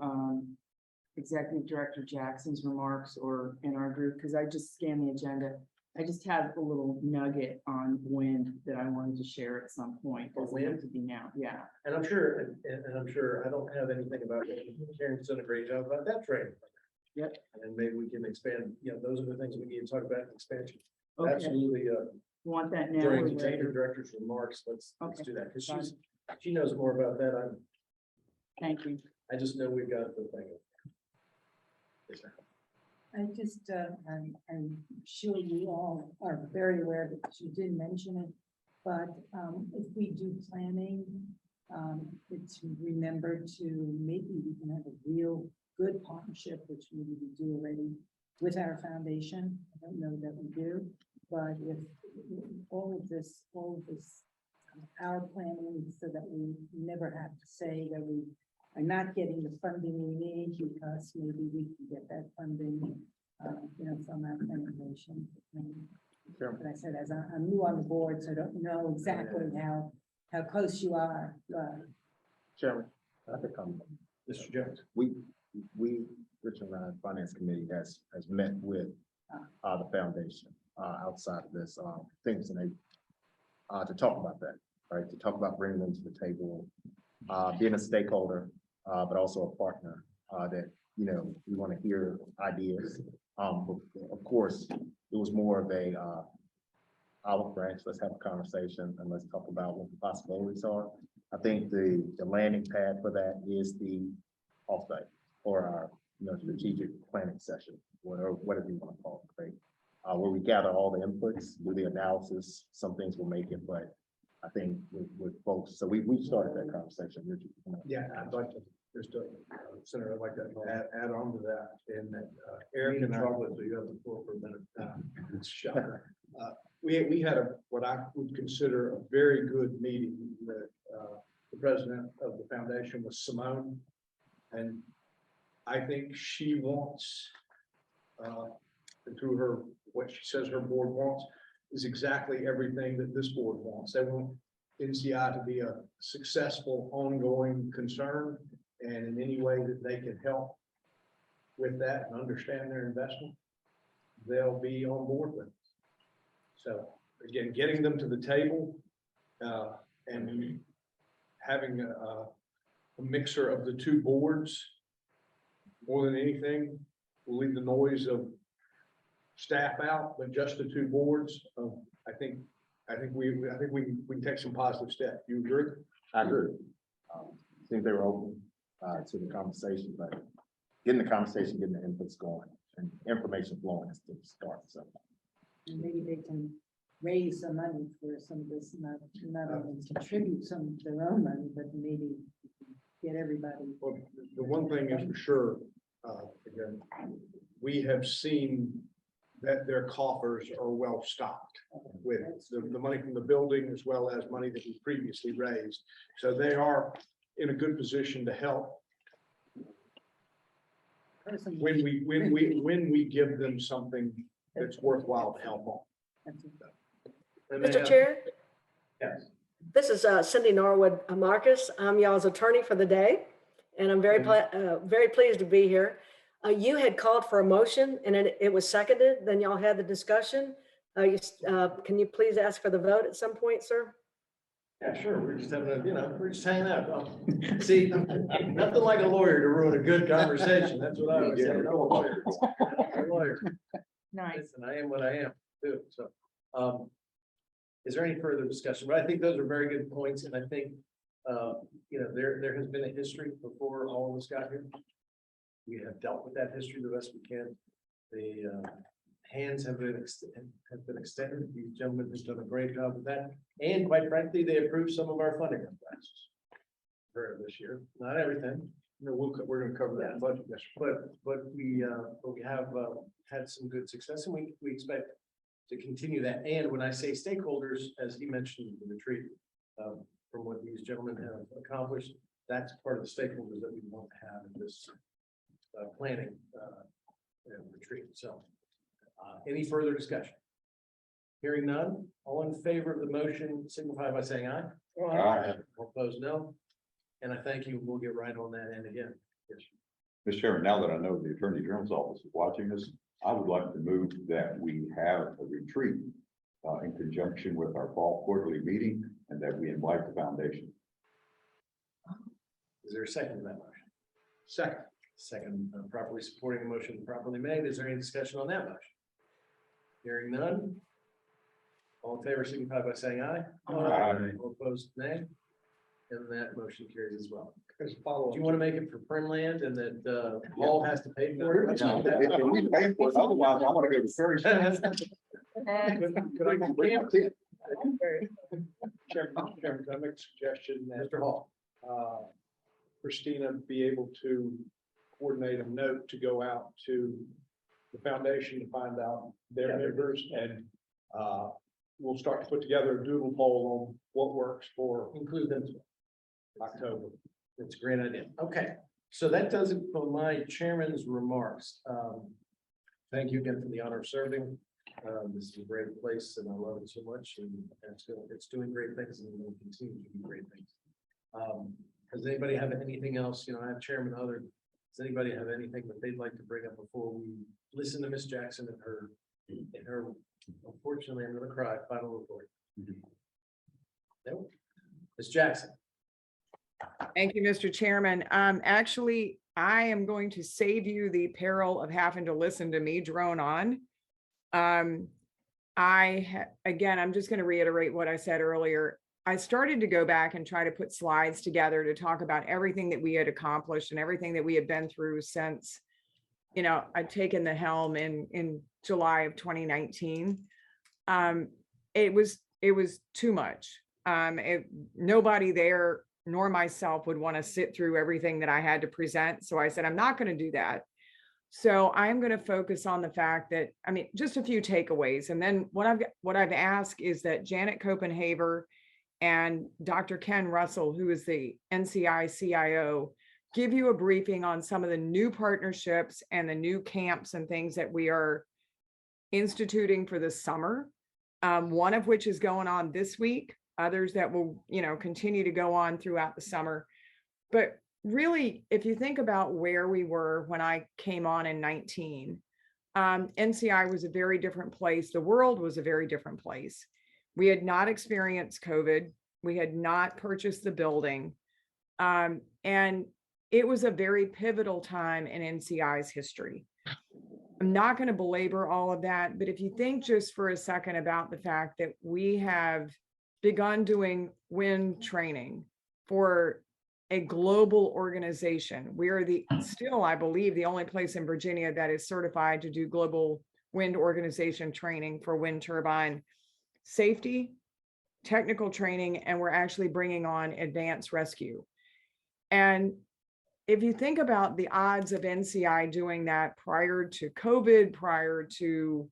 Executive Director Jackson's remarks or in our group, because I just scanned the agenda, I just had a little nugget on wind that I wanted to share at some point. Doesn't have to be now, yeah. And I'm sure, and I'm sure I don't have anything about it. Karen's done a great job about that training. Yep. And maybe we can expand, those are the things we need to talk about in expansion. Okay. Absolutely. Want that now? During or executive later? director's remarks, let's Okay. do that, because she knows more about that. Thank you. I just know we've got the thing. Yes, sir. I just, I'm sure you all are very aware that you did mention it, but if we do planning, it's remember to maybe we can have a real good partnership, which maybe we do already with our foundation. I don't know that we do, but if all of this, our planning, so that we never have to say that we are not getting the funding we need, because maybe we can get that funding, from our foundation. Sure. But I said, as I'm new on the board, so I don't know exactly how close you are, but. Chairman, I think Mr. Jones. we, Richard and I, Finance Committee has met with the foundation outside of this things and to talk about that, right? To talk about bringing them to the table, being a stakeholder but also a partner, that, you know, we want to hear ideas. But of course, it was more of a, olive branch, let's have a conversation and let's talk about what the possibilities are. I think the landing pad for that is the offsite or our, you know, strategic planning session, whatever you want to call it, right? Where we gather all the inputs, do the analysis, some things will make it, but I think with folks, so we started that conversation. Richard, you know. Yeah, I'd like to, just Senator, I'd like to add on to that, in that Eric and chocolate, so you have the floor for a minute. It's shocker. We had what I would consider a very good meeting. That the president of the foundation was Simone, and I think she wants, through her, what she says her board wants is exactly everything that this board wants. They want NCI to be a successful, ongoing concern, and in any way that they can help with that and understand their investment, they'll be on board with it. So again, getting them to the table and having a mixer of the two boards, more than anything, will leave the noise of staff out, but just the two boards. I think we can take some positive steps. You agree? I agree. I think they were open to the conversation, but getting the conversation, getting the inputs going and information flowing is the start. So And maybe they can raise some money for some of this, not only contribute some of their own money, but maybe get everybody. Well, the one thing is for sure, again, we have seen that their coffers are well stocked with the money from the building as well as money that we previously raised. So they are in a good position to help when we give them something that's worthwhile to help on. And they Mr. have- Chair, Yes. this is Cindy Norwood Marcus. I'm y'all's attorney for the day, and I'm very pleased to be here. You had called for a motion and it was seconded, then y'all had the discussion. Can you please ask for the vote at some point, sir? Yeah, sure. We're just having we're just hanging out. See, nothing like a lawyer to ruin a good conversation. That's what I always say. No lawyer. No lawyer. Nice. And I am what I am too. So, is there any further discussion? But I think those are very good points. And I think, there has been a history before all of us got here. We have dealt with that history the best we can. The hands have been extended. These gentlemen have done a great job with that. And quite frankly, they approved some of our funding requests for this year. Not everything. No, we're gonna cover that in budget, yes. But we have had some good success, and we expect to continue that. And when I say stakeholders, as he mentioned in the retreat, from what these gentlemen have accomplished, that's part of the stakeholders that we want to have in this planning retreat. So, any further discussion? Hearing none, all in favor of the motion signify by saying aye. Aye. All opposed, no. And I thank you. We'll get right on that end again. Yes. Mr. Chairman, now that I know the Attorney General's office is watching this, I would like to move that we have a retreat in conjunction with our fall quarterly meeting, and that we invite the foundation. Is there a second to that motion? Second. Second, properly supporting the motion properly made. Is there any discussion on that motion? Hearing none. All in favor signify by saying aye. Aye. All opposed, nay. And that motion carries as well. As a follow-up. Do you want to make it for Primland and that Hall has to pay for it? If we pay for it, otherwise I want to go to Ferry. Could I Chairman, can I make a suggestion that Mr. Hall. Christina be able to coordinate a note to go out to the foundation to find out their members, and we'll start to put together a doodle poll on what works for Include them. October. It's a great idea. Okay, so that does it for my chairman's remarks. Thank you again for the honor of serving. This is a great place and I love it so much, and it's doing great things and will continue to do great things. Does anybody have anything else? I have Chairman Other. Does anybody have anything that they'd like to bring up before we listen to Miss Jackson and her, unfortunately, I'm gonna cry, final report? No? Miss Jackson. Thank you, Mr. Chairman. Actually, I am going to save you the peril of having to listen to me drone on. Again, I'm just going to reiterate what I said earlier. I started to go back and try to put slides together to talk about everything that we had accomplished and everything that we had been through since, I'd taken the helm in July of 2019. It was too much. Nobody there nor myself would want to sit through everything that I had to present. So I said, I'm not going to do that. So I'm going to focus on the fact that, just a few takeaways. And then what I've asked is that Janet Copenhaver and Dr. Ken Russell, who is the NCI CIO, give you a briefing on some of the new partnerships and the new camps and things that we are instituting for the summer. One of which is going on this week, others that will, continue to go on throughout the summer. But really, if you think about where we were when I came on in 19, NCI was a very different place. The world was a very different place. We had not experienced COVID. We had not purchased the building. And it was a very pivotal time in NCI's history. I'm not going to belabor all of that, but if you think just for a second about the fact that we have begun doing wind training for a global organization. We are still, I believe, the only place in Virginia that is certified to do global wind organization training for wind turbine safety, technical training, and we're actually bringing on advanced rescue. And if you think about the odds of NCI doing that prior to COVID, prior to,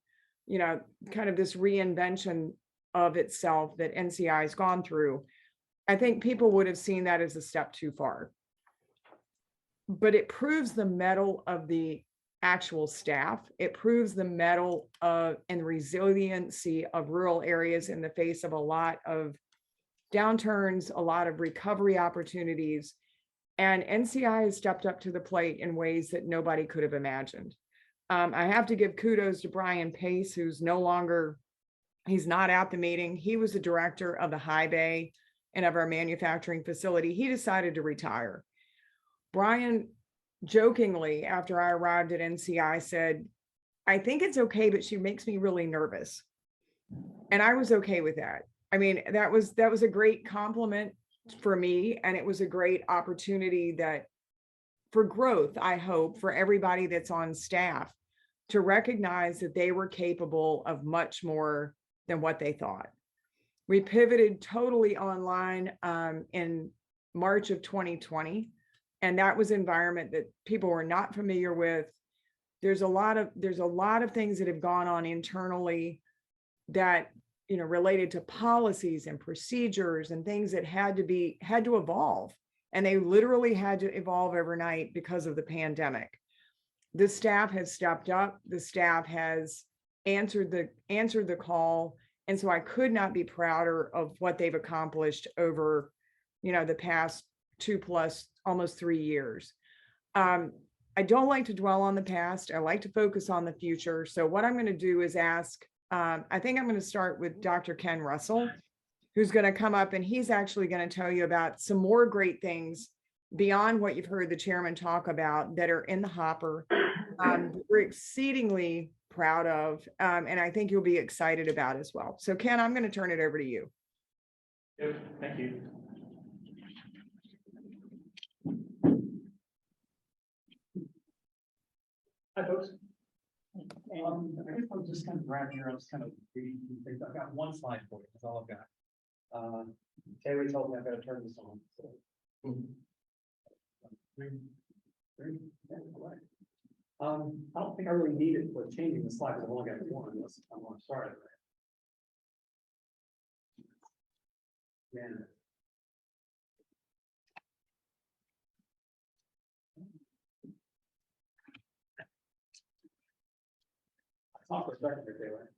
kind of this reinvention of itself that NCI has gone through, I think people would have seen that as a step too far. But it proves the mettle of the actual staff. It proves the mettle of and resiliency of rural areas in the face of a lot of downturns, a lot of recovery opportunities. And NCI has stepped up to the plate in ways that nobody could have imagined. I have to give kudos to Brian Pace, who's he's not at the meeting. He was the director of the high bay and of our manufacturing facility. He decided to retire. Brian jokingly, after I arrived at NCI, said, I think it's okay, but she makes me really nervous. And I was okay with that. That was a great compliment for me. And it was a great opportunity for growth, I hope, for everybody that's on staff to recognize that they were capable of much more than what they thought. We pivoted totally online in March of 2020. And that was an environment that people were not familiar with. There's a lot of things that have gone on internally that, related to policies and procedures and things that had to evolve. And they literally had to evolve overnight because of the pandemic. The staff has stepped up. The staff has answered the call. And so I could not be prouder of what they've accomplished over, the past 2+ almost 3 years. I don't like to dwell on the past. I like to focus on the future. So what I'm going to do is ask, I think I'm going to start with Dr. Ken Russell, who's going to come up, and he's actually going to tell you about some more great things beyond what you've heard the chairman talk about that are in the hopper. We're exceedingly proud of, and I think you'll be excited about as well. So Ken, I'm going to turn it over to you. Yep, thank you. Hi, folks. I guess I'm just kind of around here. I was kind of reading things. I've got one slide for you. That's all I've got. Taylor told me I've got to turn this on. So. Yeah, all right. I don't think I really need it for changing the slide. I've only got one. Unless I'm going to start it. Yeah. Talk for a second, Taylor.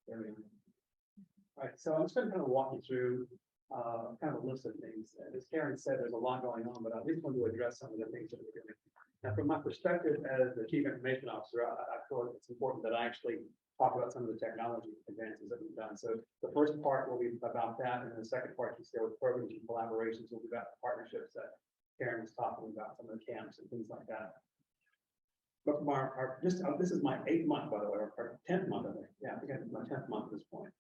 There we go. Right, so I'm just gonna kind of walk you through, kind of a list of things. As Karen said, there's a lot going on, but I at least want to address some of the things that we're doing. Now, from my perspective as the Chief Information Officer, I feel it's important that I actually talk about some of the technology advances that we've done. So the first part will be about that, and the second part, you see with programs and collaborations, will be about the partnerships that Karen was talking about, some of the camps and things like that. But this is my 8th month, by the way, or 10th month, I think. Yeah, I think it's my 10th month at this point.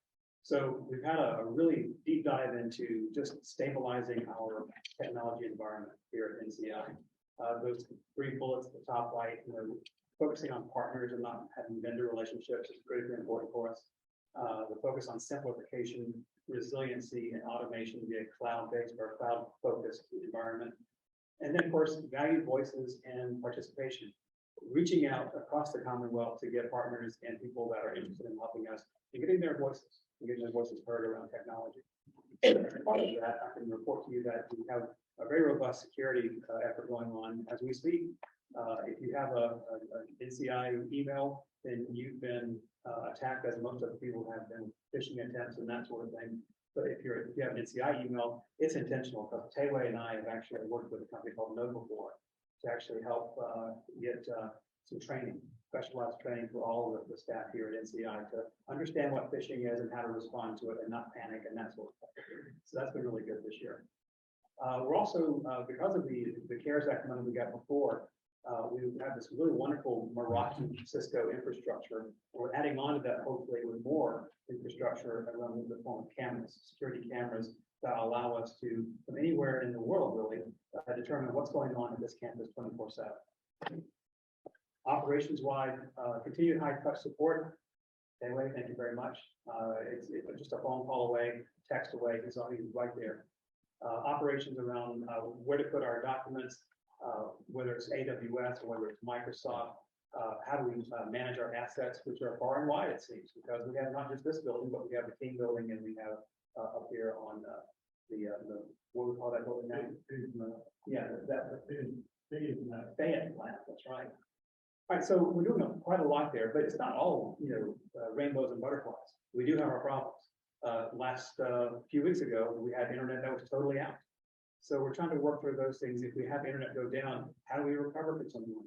So we've had a really deep dive into just stabilizing our technology environment here at NCI. Those 3 bullets at the top right, focusing on partners and not having vendor relationships is critically important for us. The focus on simplification, resiliency, and automation via cloud-based or cloud-focused environment. And then, of course, valued voices and participation. Reaching out across the Commonwealth to get partners and people that are interested in helping us and getting their voices heard around technology. Part of that, I can report to you that we have a very robust security effort going on as we speak. If you have an NCI email, then you've been attacked, as most of the people have been, phishing attempts and that sort of thing. But if you have an NCI email, it's intentional, because Tayway and I have actually worked with a company called Nova4 to actually help get some training, specialized training for all of the staff here at NCI to understand what phishing is and how to respond to it and not panic and that sort of thing. So that's been really good this year. We're also, because of the CARES Act money we got before, we have this really wonderful Meraki Cisco infrastructure. We're adding on to that hopefully with more infrastructure around the form of cameras, security cameras that allow us to, from anywhere in the world really, determine what's going on at this campus 24/7. Operations-wide, continued high-touch support. Anyway, thank you very much. It's just a phone call away, text away, he's right there. Operations around where to put our documents, whether it's AWS or whether it's Microsoft, how do we manage our assets, which are far and wide, it seems, because we have not just this building, but we have the team building, and we have up here on the what we call that building now? Yeah, that Fayette plant, that's right. All right, so we're doing quite a lot there, but it's not all rainbows and butterflies. We do have our problems. Last few weeks ago, we had internet that was totally out. So we're trying to work through those things. If we have internet go down, how do we recover from something like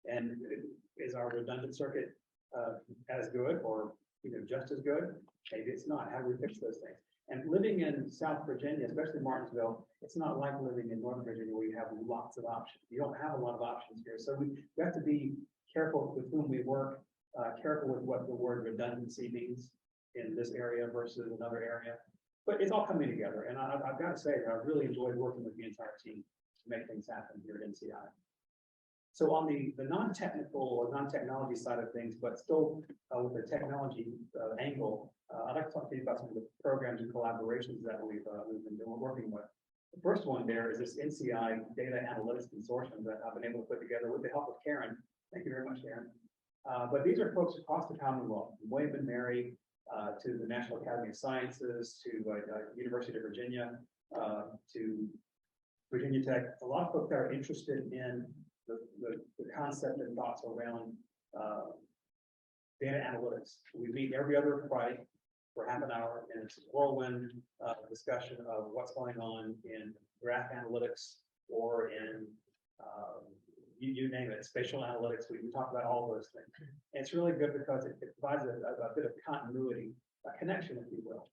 that? And is our redundant circuit as good or just as good? Maybe it's not. How do we fix those things? And living in South Virginia, especially Martinsville, it's not like living in Northern Virginia where you have lots of options. You don't have a lot of options here. So we have to be careful with whom we work, careful with what the word redundancy means in this area versus another area. But it's all coming together. And I've got to say, I really enjoyed working with the entire team to make things happen here at NCI. So on the non-technical or non-technology side of things, but still with the technology angle, I'd like to talk to you about some of the programs and collaborations that we've been working with. The first one there is this NCI Data Analytics Consortium that I've been able to put together with the help of Karen. Thank you very much, Karen. But these are folks across the Commonwealth, from William and Mary to the National Academy of Sciences, to University of Virginia, to Virginia Tech. A lot of folks that are interested in the concept and thoughts around data analytics. We meet every other Friday for half an hour, and it's a whirlwind discussion of what's going on in graph analytics or in you name it, spatial analytics. We talk about all those things. And it's really good because it provides a bit of continuity, a connection, if you will.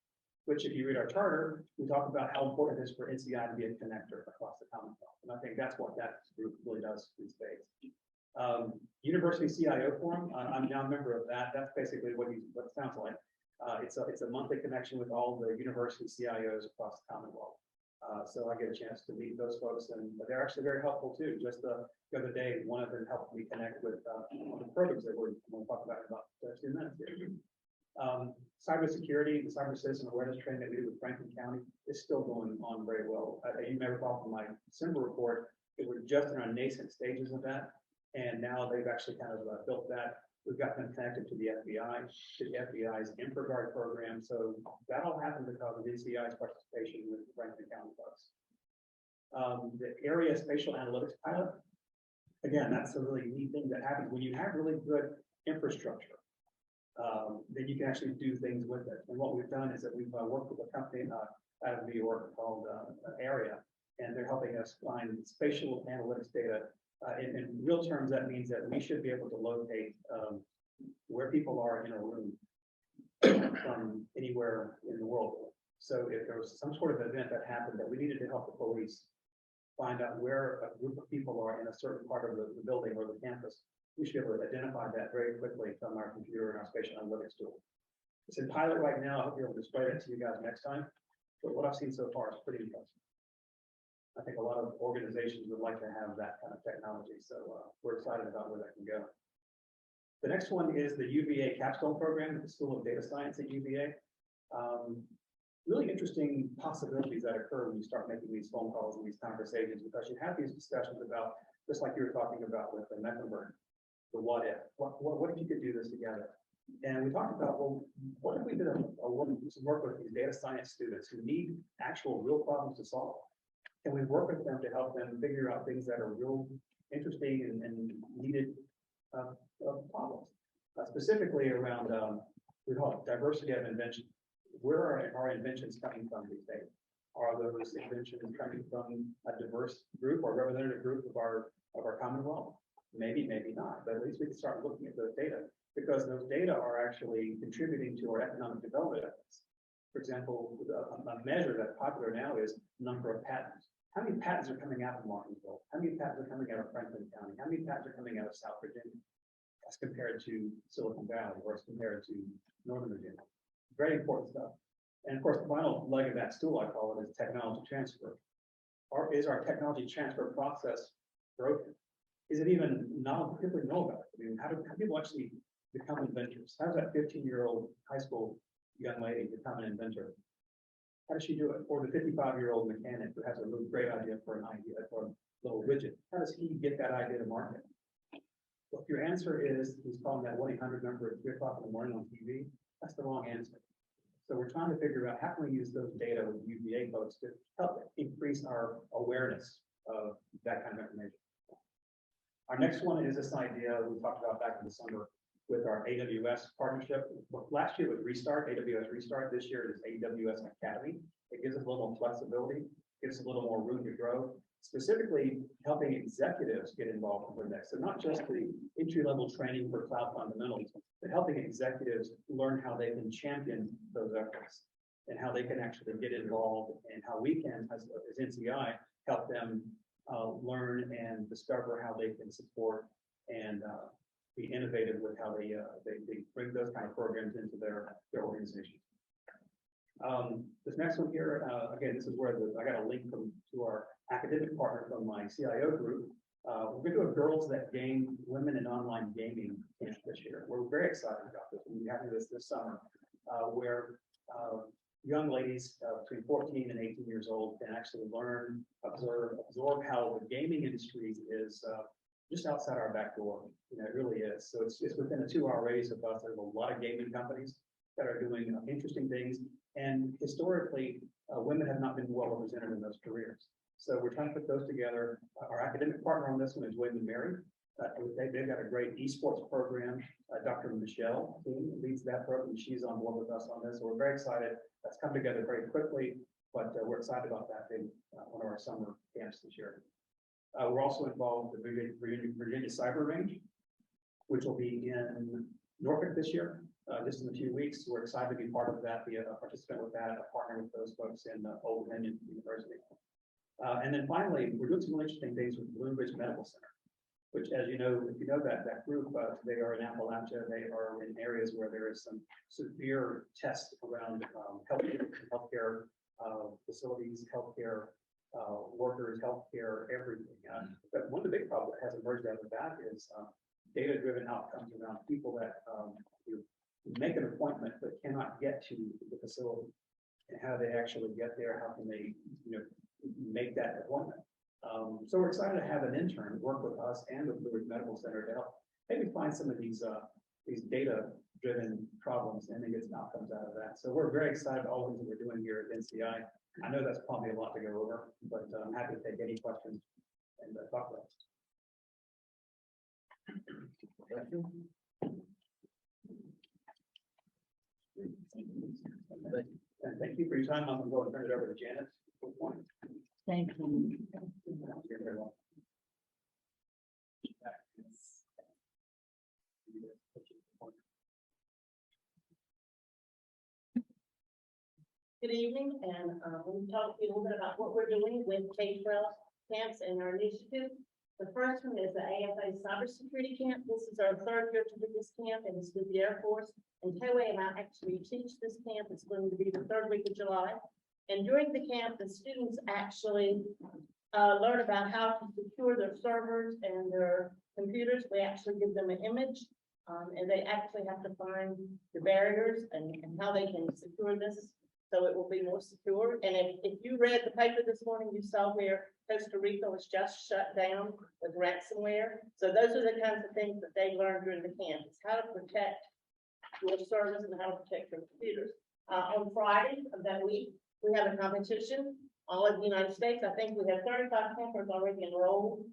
Which, if you read our charter, we talk about how important it is for NCI to be a connector across the Commonwealth. And I think that's what that group really does these days. University CIO Forum, I'm now a member of that. That's basically what it sounds like. It's a monthly connection with all the university CIOs across the Commonwealth. So I get a chance to meet those folks, and they're actually very helpful too. Just the other day, one of them helped me connect with one of the programs that we're going to talk about in about 2 minutes here. Cybersecurity, the cyber citizen awareness training that we did with Franklin County is still going on very well. You may recall from my December report that we're just in our nascent stages of that, and now they've actually kind of built that. We've got them connected to the FBI, to the FBI's InfraGuard program. So that all happened because of NCI's participation with the Franklin County folks. The area spatial analytics pilot, again, that's a really neat thing that happens when you have really good infrastructure. then you can actually do things with it. And what we've done is that we've worked with a company out of New York called Area, and they're helping us find spatial analytics data. In real terms, that means that we should be able to locate where people are in a room from anywhere in the world. So if there was some sort of event that happened that we needed to help the police find out where a group of people are in a certain part of the building or the campus, we should be able to identify that very quickly from our computer and our spatial analytics tool. It's in pilot right now. I hope you're able to display that to you guys next time. But what I've seen so far is pretty impressive. I think a lot of organizations would like to have that kind of technology. So we're excited about where that can go. The next one is the UVA capstone program at the School of Data Science at UVA. Really interesting possibilities that occur when you start making these phone calls and these conversations, because you have these discussions about, just like you were talking about with the Mecklenburg, the what if, what if you could do this together? And we talked about, well, what if we did some work with these data science students who need actual real problems to solve? Can we work with them to help them figure out things that are real interesting and needed problems? Specifically around, we call it diversity of invention. Where are our inventions coming from these days? Are those inventions coming from a diverse group or representative group of our Commonwealth? Maybe, maybe not, but at least we can start looking at those data, because those data are actually contributing to our economic development efforts. For example, a measure that's popular now is number of patents. How many patents are coming out of Martinsville? How many patents are coming out of Franklin County? How many patents are coming out of South Virginia as compared to Silicon Valley or as compared to Northern Virginia? Very important stuff. And of course, the final leg of that stool, I call it, is technology transfer. Is our technology transfer process broken? Is it even not people know about it? I mean, how do people actually become inventors? How does that 15-year-old high school young lady become an inventor? How does she do it? Or the 55-year-old mechanic who has a really great idea for an idea for a little widget. How does he get that idea to market? Well, if your answer is he's calling that 1-800 number at 3 o'clock in the morning on TV, that's the wrong answer. So we're trying to figure out how can we use those data with UVA folks to help increase our awareness of that kind of information. Our next one is this idea we talked about back in December with our AWS partnership. Last year was Restart, AWS Restart. This year it is AWS Academy. It gives us a little more flexibility, gives us a little more room to grow, specifically helping executives get involved with this. So not just the entry-level training for cloud fundamentals, but helping executives learn how they can champion those efforts and how they can actually get involved, and how we can, as NCI, help them learn and discover how they can support and be innovative with how they bring those kind of programs into their organization. This next one here, again, this is where I got a link to our academic partner from my CIO group. We're going to do a Girls That Game Women in Online Gaming camp this year. We're very excited about this. We'll be having this summer, where young ladies between 14 and 18 years old can actually learn, absorb how the gaming industry is just outside our back door. You know, it really is. So it's within a 2-hour radius of us. There's a lot of gaming companies that are doing interesting things. And historically, women have not been well represented in those careers. So we're trying to put those together. Our academic partner on this one is William and Mary. They've got a great esports program. Dr. Michelle leads that program. She's on board with us on this. So we're very excited. That's come together very quickly, but we're excited about that being one of our summer camps this year. We're also involved with the Virginia Cyber Range, which will be in Norfolk this year, just in a few weeks. We're excited to be part of that, be a participant with that, a partner with those folks in Old Dominion University. And then finally, we're doing some really interesting things with Blue Ridge Medical Center, which, as you know, if you know that group, they are in Appalachia. They are in areas where there is some severe tests around healthcare facilities, healthcare workers, healthcare, everything. But one of the big problems that has emerged out of that is data-driven outcomes around people that make an appointment but cannot get to the facility, and how they actually get there. How can they, make that appointment? So we're excited to have an intern work with us and the Blue Ridge Medical Center to help maybe find some of these data-driven problems and then get some outcomes out of that. So we're very excited about all the things that we're doing here at NCI. I know that's probably a lot to go over, but I'm happy to take any questions and talk about it. And thank you for your time. I'm going to turn it over to Janice. Good point. Thank you. You're very welcome. Good evening, and we'll talk to you a little bit about what we're doing with K-12 camps and our initiative. The first one is the AFA Cybersecurity Camp. This is our third year to do this camp, and it's with the Air Force. And Toei and I actually teach this camp. It's going to be the third week of July. And during the camp, the students actually learn about how to secure their servers and their computers. We actually give them an image, and they actually have to find the barriers and how they can secure this, so it will be more secure. And if you read the paper this morning, you saw where Costa Rica was just shut down with ransomware. So those are the kinds of things that they learned during the camp. It's how to protect your servers and how to protect your computers. On Friday of that week, we have a competition all over the United States. I think we have 35 campers already enrolled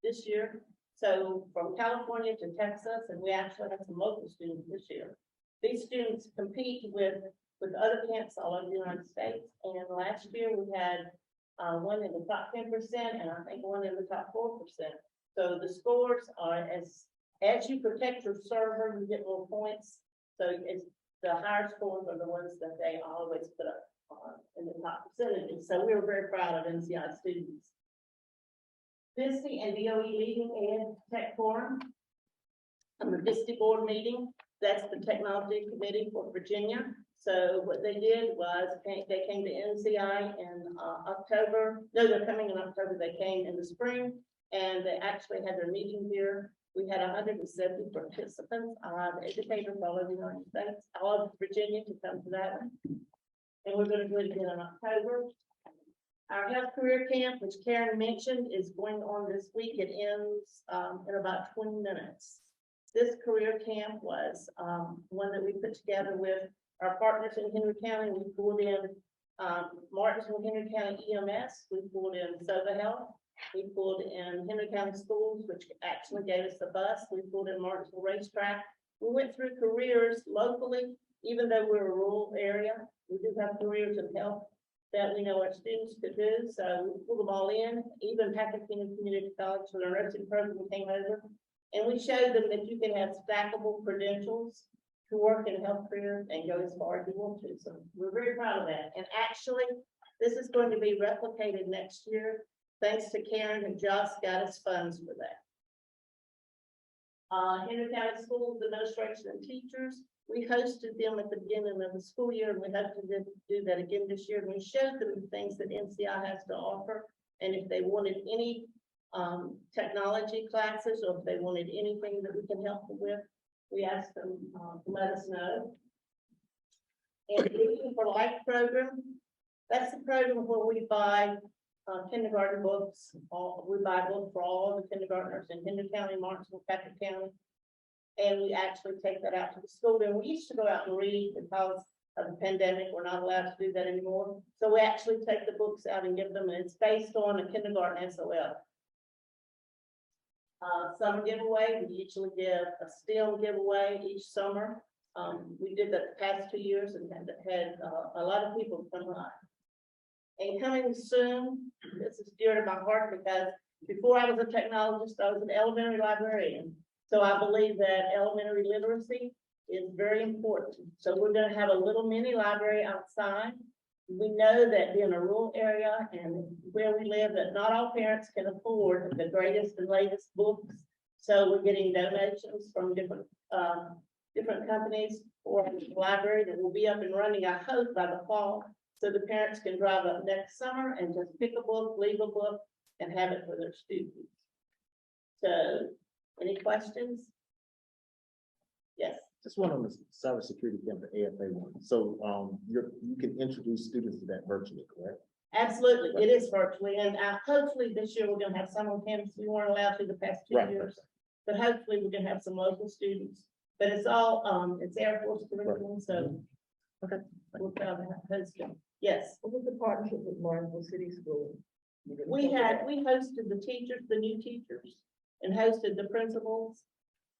this year. So from California to Texas, and we actually have some local students this year. These students compete with other camps all over the United States. And last year we had one in the top 10%, and I think one in the top 4%. So the scores are as you protect your server, you get more points. So it's the higher scores are the ones that they always put up in the top percentages. So we were very proud of NCI students. VISTI and DOE Leading Ed Tech Forum. The VISTI board meeting, that's the technology committee for Virginia. So what they did was they came to NCI in October. No, they're coming in October. They came in the spring, and they actually had their meeting here. We had 170 participants, educators all over the United States, all of Virginia to come to that one. And we're going to do it again in October. Our health career camp, which Karen mentioned, is going on this week. It ends in about 20 minutes. This career camp was one that we put together with our partners in Henry County. We pulled in Martinsville, Henry County EMS. We pulled in Sova Health. We pulled in Henry County Schools, which actually gave us a bus. We pulled in Martinsville Racetrack. We went through careers locally, even though we're a rural area. We do have careers in health that we know our students could do. So we pulled them all in, even Pasadena Community College for their nursing program came over. And we showed them that you can have stackable credentials to work in a health career and go as far as you want to. So we're very proud of that. And actually, this is going to be replicated next year, thanks to Karen and Josh got us funds for that. Henry County Schools Administration and Teachers, we hosted them at the beginning of the school year, and we hope to do that again this year. And we showed them the things that NCI has to offer, and if they wanted any technology classes, or if they wanted anything that we can help them with, we asked them to let us know. And the Looking for Life program, that's the program where we buy kindergarten books. We buy books for all the kindergartners in Henry County, Martinsville, Patrick County. And we actually take that out to the school. And we used to go out and read because of the pandemic. We're not allowed to do that anymore. So we actually take the books out and give them, and it's based on a kindergarten SOL. Summer giveaway, we usually give a STEM giveaway each summer. We did that the past 2 years and had a lot of people come by. And coming soon, this is dear to my heart because before I was a technologist, I was an elementary librarian. So I believe that elementary literacy is very important. So we're going to have a little mini library outside. We know that in a rural area and where we live, that not all parents can afford the greatest and latest books. So we're getting donations from different companies for the library that will be up and running, I hope, by the fall. So the parents can drive up next summer and just pick a book, leave a book, and have it for their students. So, any questions? Yes. Just one on the cybersecurity camp, the AFA one. So you can introduce students to that virtually, correct? Absolutely, it is virtually, and hopefully this year we're going to have some on campus. We weren't allowed to the past 2 Right. years, but hopefully we're going to have some local students. But it's all it's Air Force curriculum, so Okay. we're proud to host it. Yes, What was the partnership with Martinsville City School? we hosted the teachers, the new teachers, and hosted the principals.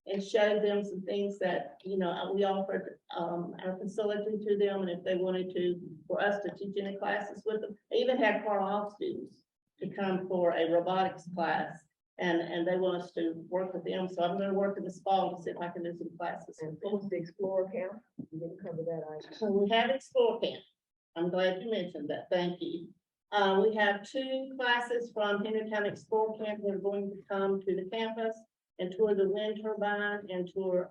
and show them some things that, you know, we offered, our facility to them, and if they wanted to, for us to teach any classes with them. I even had Carlisle students to come for a robotics class, and they want us to work with them, so I'm gonna work in this fall to see if I can do some classes. And what was the Explorer camp? You didn't cover that item. So we have Explore Camp. I'm glad you mentioned that. Thank you. We have 2 classes from Henry County Explore Camp that are going to come to the campus and tour the wind turbine and tour,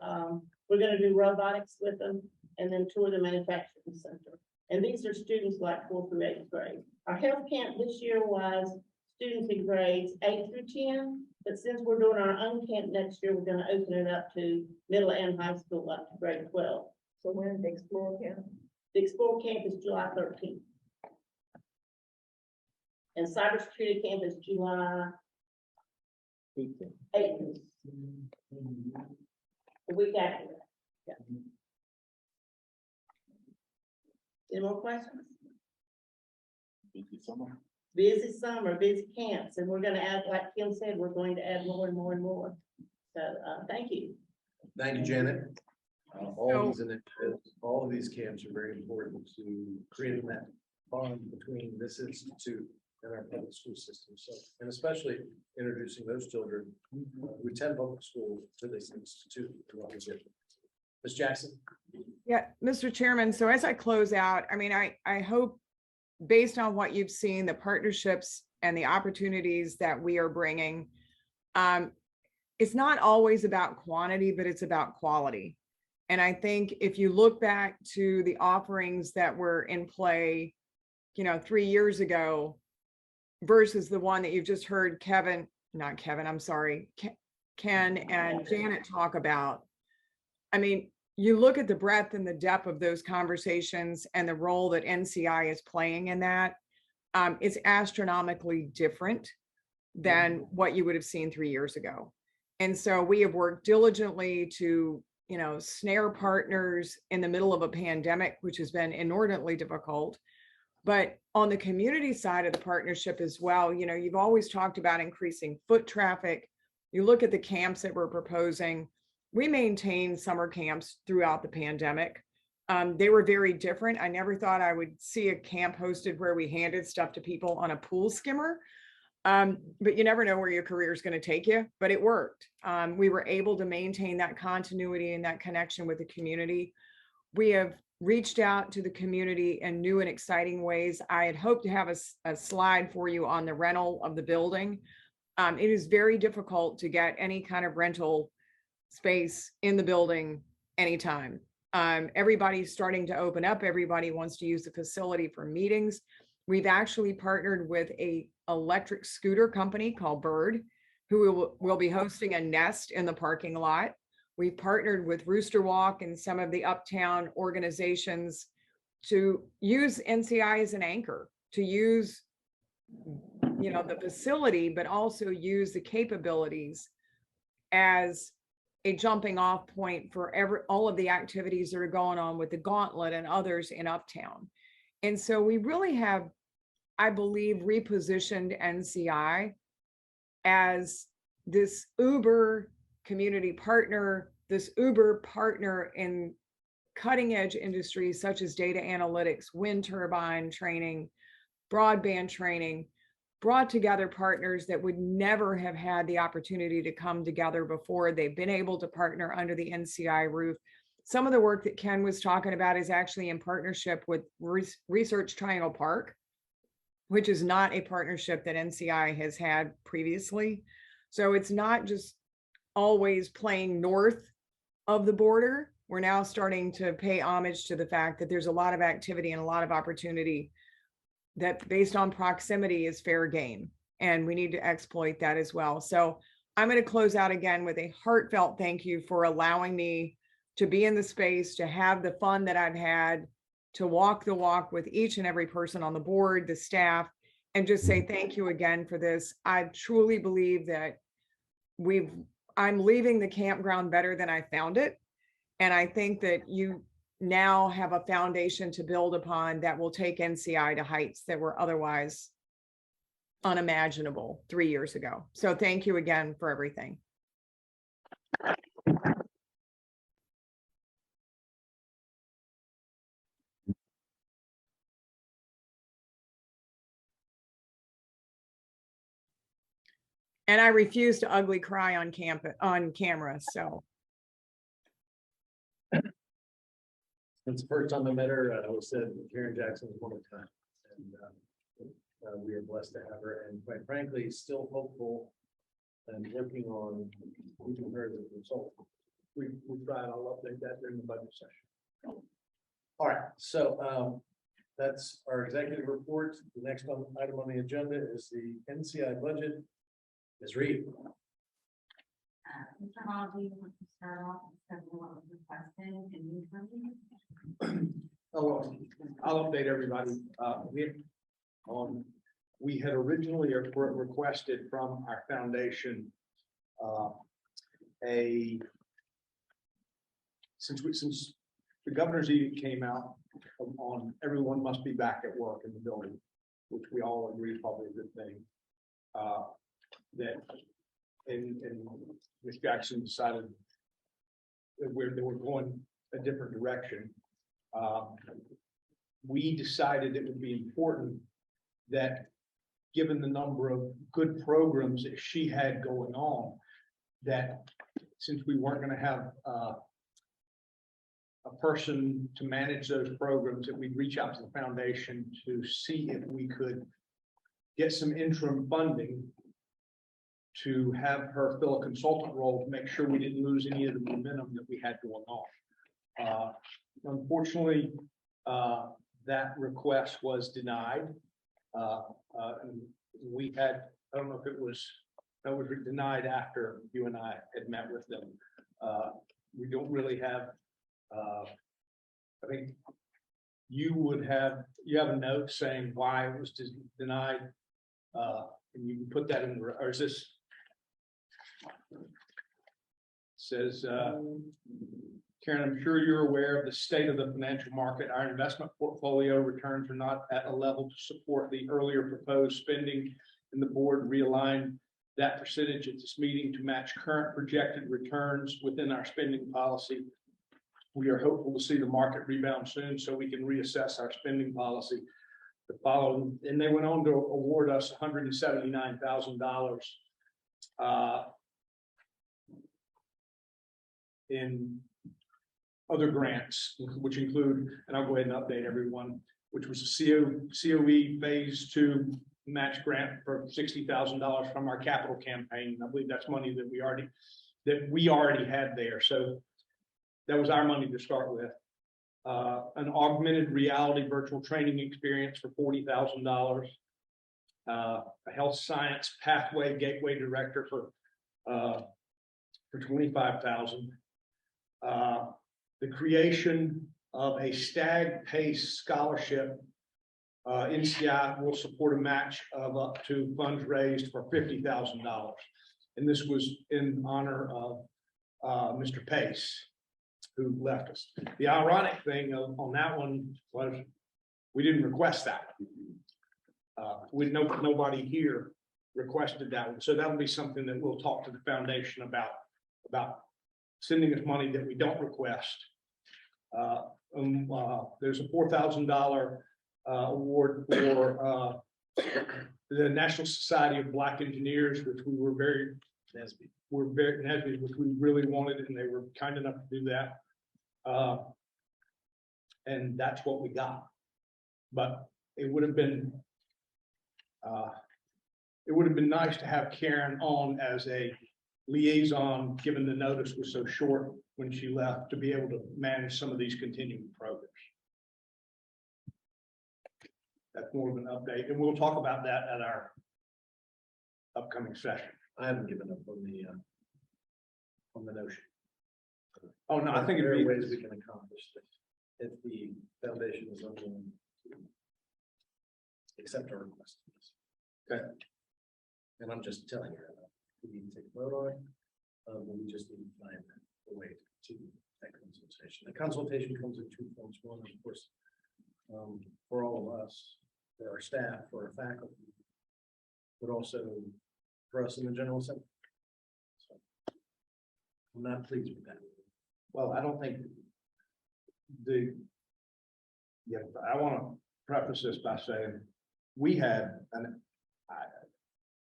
we're gonna do robotics with them and then tour the manufacturing center. And these are students like 4th through 8th grade. Our health camp this year was students in grades 8 through 10, but since we're doing our own camp next year, we're gonna open it up to middle and high school up to grade 12. So when the Explorer camp? The Explore Camp is July 13th. And cybersecurity camp is July 8th. The week after that. Yeah. Any more questions? Busy summer, busy camps, and we're gonna add, like Kim said, we're going to add more and more and more. So, thank you. Thank you, Janet. All these initiatives, all of these camps are very important to creating that bond between this institute and our public school system. So, and especially introducing those children who attend public school to this institute. Ms. Jackson? Yeah, Mr. Chairman, so as I close out, I mean, I hope based on what you've seen, the partnerships and the opportunities that we are bringing, it's not always about quantity, but it's about quality. And I think if you look back to the offerings that were in play, 3 years ago versus the one that you've just heard Ken and Janet talk about. I mean, you look at the breadth and the depth of those conversations and the role that NCI is playing in that, it's astronomically different than what you would have seen 3 years ago. And so we have worked diligently to, snare partners in the middle of a pandemic, which has been inordinately difficult. But on the community side of the partnership as well, you've always talked about increasing foot traffic. You look at the camps that we're proposing. We maintained summer camps throughout the pandemic. They were very different. I never thought I would see a camp hosted where we handed stuff to people on a pool skimmer. But you never know where your career is going to take you, but it worked. We were able to maintain that continuity and that connection with the community. We have reached out to the community in new and exciting ways. I had hoped to have a slide for you on the rental of the building. It is very difficult to get any kind of rental space in the building anytime. Everybody's starting to open up. Everybody wants to use the facility for meetings. We've actually partnered with a electric scooter company called Bird, who will be hosting a nest in the parking lot. We've partnered with Rooster Walk and some of the uptown organizations to use NCI as an anchor, to use, the facility, but also use the capabilities as a jumping off point for all of the activities that are going on with the Gauntlet and others in uptown. And so we really have, I believe, repositioned NCI as this Uber community partner, this Uber partner in cutting edge industries such as data analytics, wind turbine training, broadband training, brought together partners that would never have had the opportunity to come together before. They've been able to partner under the NCI roof. Some of the work that Ken was talking about is actually in partnership with Research Triangle Park, which is not a partnership that NCI has had previously. So it's not just always playing north of the border. We're now starting to pay homage to the fact that there's a lot of activity and a lot of opportunity that based on proximity is fair game. And we need to exploit that as well. So I'm going to close out again with a heartfelt thank you for allowing me to be in the space, to have the fun that I've had, to walk the walk with each and every person on the board, the staff, and just say thank you again for this. I truly believe that I'm leaving the campground better than I found it. And I think that you now have a foundation to build upon that will take NCI to heights that were otherwise unimaginable 3 years ago. So thank you again for everything. And I refuse to ugly cry on camera, so. It's the first time I met her, I was said Karen Jackson was one of a kind. And we are blessed to have her, and quite frankly, still hopeful and working on keeping her as a consultant. We tried, I'll update that during the budget session. All right, so that's our executive report. The next item on the agenda is the NCI budget. Ms. Reed. Mr. Hall, do you want to start off and discuss what was requested and you from I'll update everybody. We had originally requested from our foundation since the governor's edict came out on everyone must be back at work in the building, which we all agree is probably a good thing. And Ms. Jackson decided that they were going a different direction. We decided it would be important that, given the number of good programs that she had going on, that since we weren't going to have a person to manage those programs, that we'd reach out to the foundation to see if we could get some interim funding to have her fill a consultant role to make sure we didn't lose any of the momentum that we had going on. Unfortunately, that request was denied. And we had, I don't know if that was denied after you and I had met with them. We don't really have, I think you have a note saying why it was denied. And you can put that in, or is this? Says, Karen, I'm sure you're aware of the state of the financial market. Our investment portfolio returns are not at a level to support the earlier proposed spending, and the board realigned that percentage at this meeting to match current projected returns within our spending policy. We are hopeful to see the market rebound soon so we can reassess our spending policy. The following, and they went on to award us $179,000 in other grants, which include, and I'll go ahead and update everyone, which was a COE phase 2 match grant for $60,000 from our capital campaign. I believe that's money that we already had there. So that was our money to start with. An augmented reality virtual training experience for $40,000. A health science pathway gateway director for $25,000. The creation of a stag pace scholarship. NCI will support a match of up to funds raised for $50,000. And this was in honor of Mr. Pace, who left us. The ironic thing on that one was we didn't request that. Nobody here requested that one. So that would be something that we'll talk to the foundation about sending us money that we don't request. There's a $4,000 award for the National Society of Black Engineers, which we were very NSBE, which we really wanted, and they were kind enough to do that. And that's what we got. But it would have been nice to have Karen on as a liaison, given the notice was so short when she left, to be able to manage some of these continuing programs. That's more of an update, and we'll talk about that at our upcoming session. I haven't given up on the notion. Oh, no, I think there it'd are be ways we can accomplish this if the foundation is unwilling to accept our request. Okay. And I'm just telling you, we need to take a vote on it. But we just need to find a way to that consultation. The consultation comes in two forms. One, of course, for all of us, for our staff, for our faculty, but also for us in the General Assembly. So I'm not pleased with that. Well, I don't think I want to preface this by saying we had, and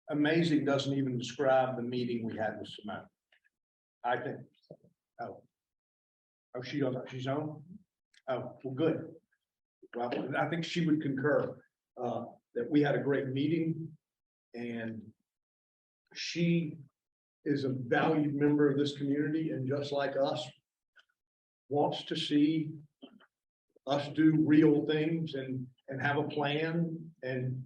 amazing doesn't even describe the meeting we had with Simone. I think, oh. Oh, she's on? Oh, well, good. Well, I think she would concur, that we had a great meeting and she is a valued member of this community and just like us, wants to see us do real things and have a plan and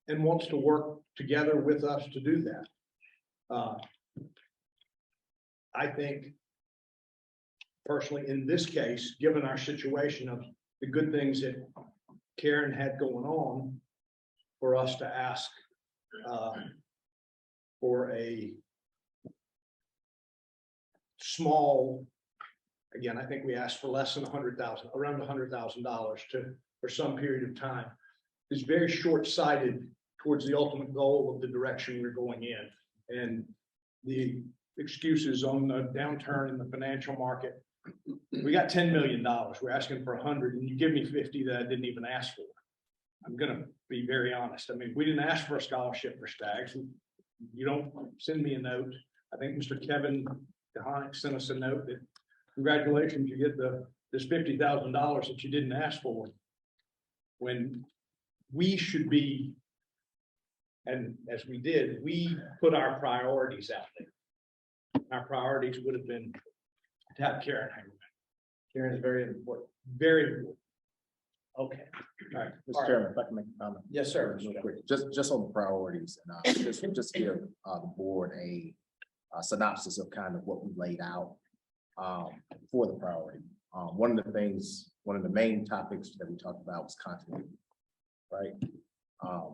wants to work together with us to do that. I think personally, in this case, given our situation of the good things that Karen had going on, for us to ask for a small, again, I think we asked for less than around $100,000 for some period of time, is very short-sighted towards the ultimate goal of the direction we're going in. And the excuses on the downturn in the financial market, we got $10 million. We're asking for 100, and you give me 50 that I didn't even ask for. I'm gonna be very honest. I mean, we didn't ask for a scholarship for Stags. You don't send me a note. I think Mr. Kevin DeHonick sent us a note that congratulations, you get this $50,000 that you didn't ask for. When we should be, and as we did, we put our priorities out there. Our priorities would have been to have Karen hang around. Karen is very important. Very important. Okay. All right. Mr. Chairman, if I can make a comment. Yes, sir. Real quick, just on the priorities, and just give the board a synopsis of kind of what we laid out for the priority. One of the main topics that we talked about was continuity, right?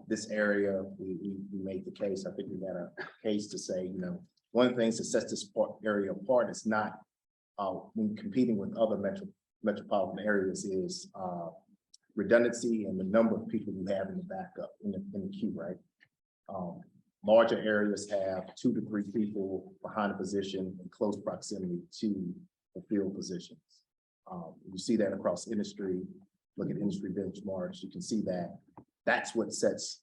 This area, we made the case, I think we got a case to say, you know, one of the things that sets this area apart is not when competing with other metropolitan areas is redundancy and the number of people you have in the backup in the queue, right? Larger areas have 2 to 3 people behind a position in close proximity to the field positions. You see that across industry. Look at industry benchmarks. You can see that that's what sets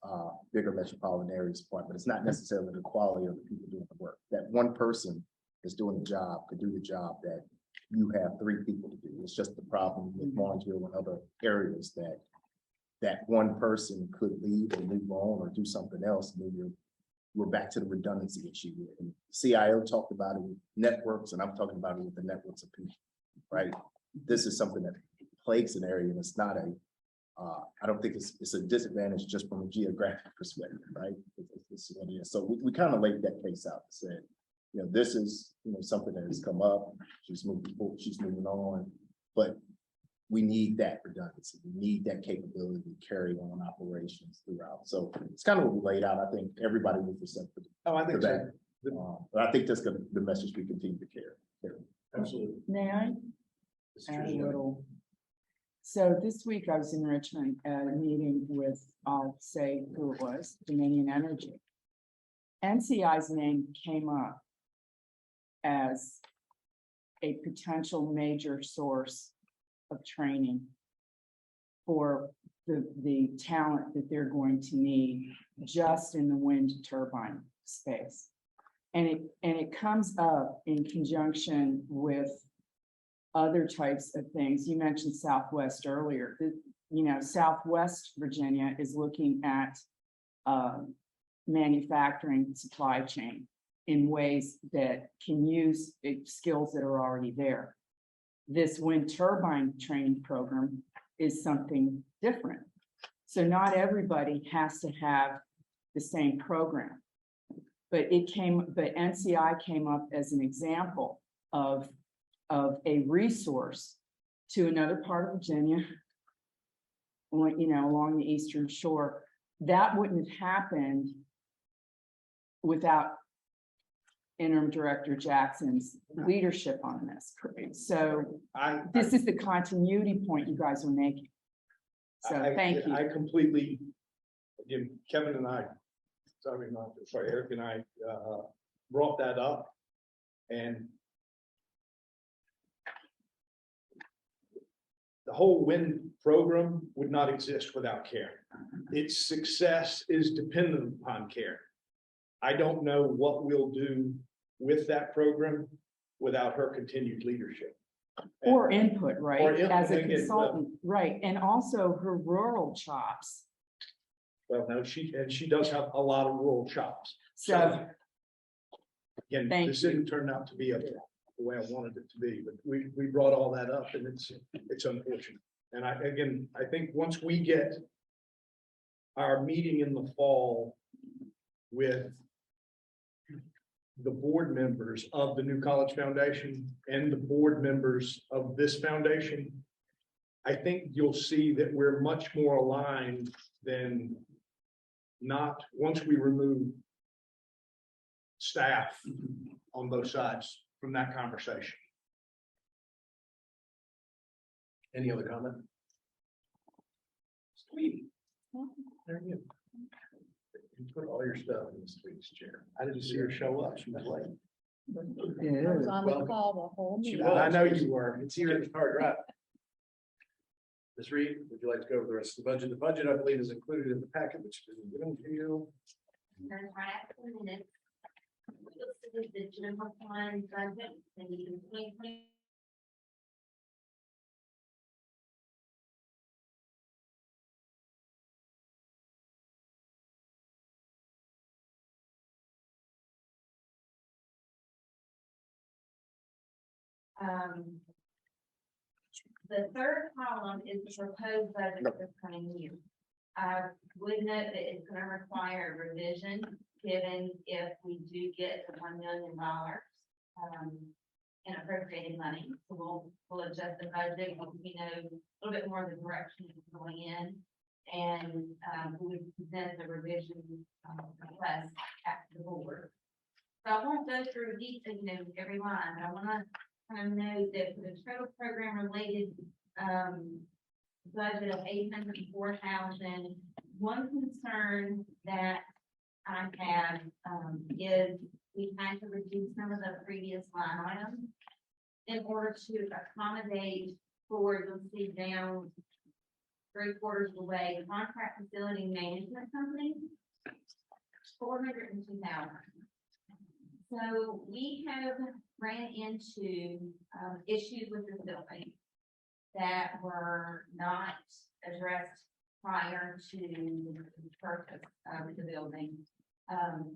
bigger metropolitan areas apart, but it's not necessarily the quality of the people doing the work. That one person that's doing the job could do the job that you have 3 people to do. It's just the problem with Martinsville and other areas that one person could leave or move on or do something else. And then we're back to the redundancy issue. And CIO talked about it with networks, and I'm talking about it with the networks of people, right? This is something that plagues an area, and it's not I don't think it's a disadvantage just from a geographic perspective, right? It's what it is. So we kind of laid that case out and said, you know, this is, you know, something that has come up. She's moving on, but we need that redundancy. We need that capability to carry on operations throughout. So it's kind of what we laid out. I think everybody was receptive I to think that. so. But I think that's the message we continue to carry. Absolutely. May I add a little? So this week I was in Richmond at a meeting with, I'll say who it was, Dominion Energy. NCI's name came up as a potential major source of training for the talent that they're going to need just in the wind turbine space. And it comes up in conjunction with other types of things. You mentioned Southwest earlier. You know, Southwest Virginia is looking at manufacturing supply chain in ways that can use skills that are already there. This wind turbine training program is something different. So not everybody has to have the same program. But NCI came up as an example of a resource to another part of Virginia, you know, along the Eastern Shore. That wouldn't have happened without Interim Director Jackson's leadership on this. So this is the continuity point you guys are making. So thank you. I completely, again, Kevin and I, Eric and I brought that up, and the whole wind program would not exist without care. Its success is dependent upon care. I don't know what we'll do with that program without her continued leadership. Or input, Or right, input, as a again, consultant, right, and also her rural chops. Well, no, she does have a lot of rural chops. So, Again, Thank this you. didn't turn out to be the way I wanted it to be, but we brought all that up and it's unfortunate. And I think once we get our meeting in the fall with the board members of the New College Foundation and the board members of this foundation, I think you'll see that we're much more aligned than not, once we remove staff on both sides from that conversation. Any other comment? Sweet. There you go. You put all your stuff in this week's chair. I didn't see her show up. She was late. yeah, on the call the whole She was. I know you were. It's here in the card, right? Ms. Reed, would you like to go over the rest of the budget? The budget, I believe, is included in the packet, which is given to you. Turn right after the minutes. You'll see the general fund budget, and you can 2020. The third column is the proposed budget for the coming year. I would note that it's gonna require a revision, given if we do get the $1 million in appropriated money. So we'll adjust the budget, once we know a little bit more of the direction it's going in. And we would present the revision request at the board. So I won't go through each, every line, but I wanna kind of note that for the total program related budget of $804,000, one concern that I have is we had to reduce some of the previous line items in order to accommodate for, you'll see down 3/4 of the way, contract facility management company, $402,000. So we have ran into issues with the building that were not addressed prior to the purchase of the building.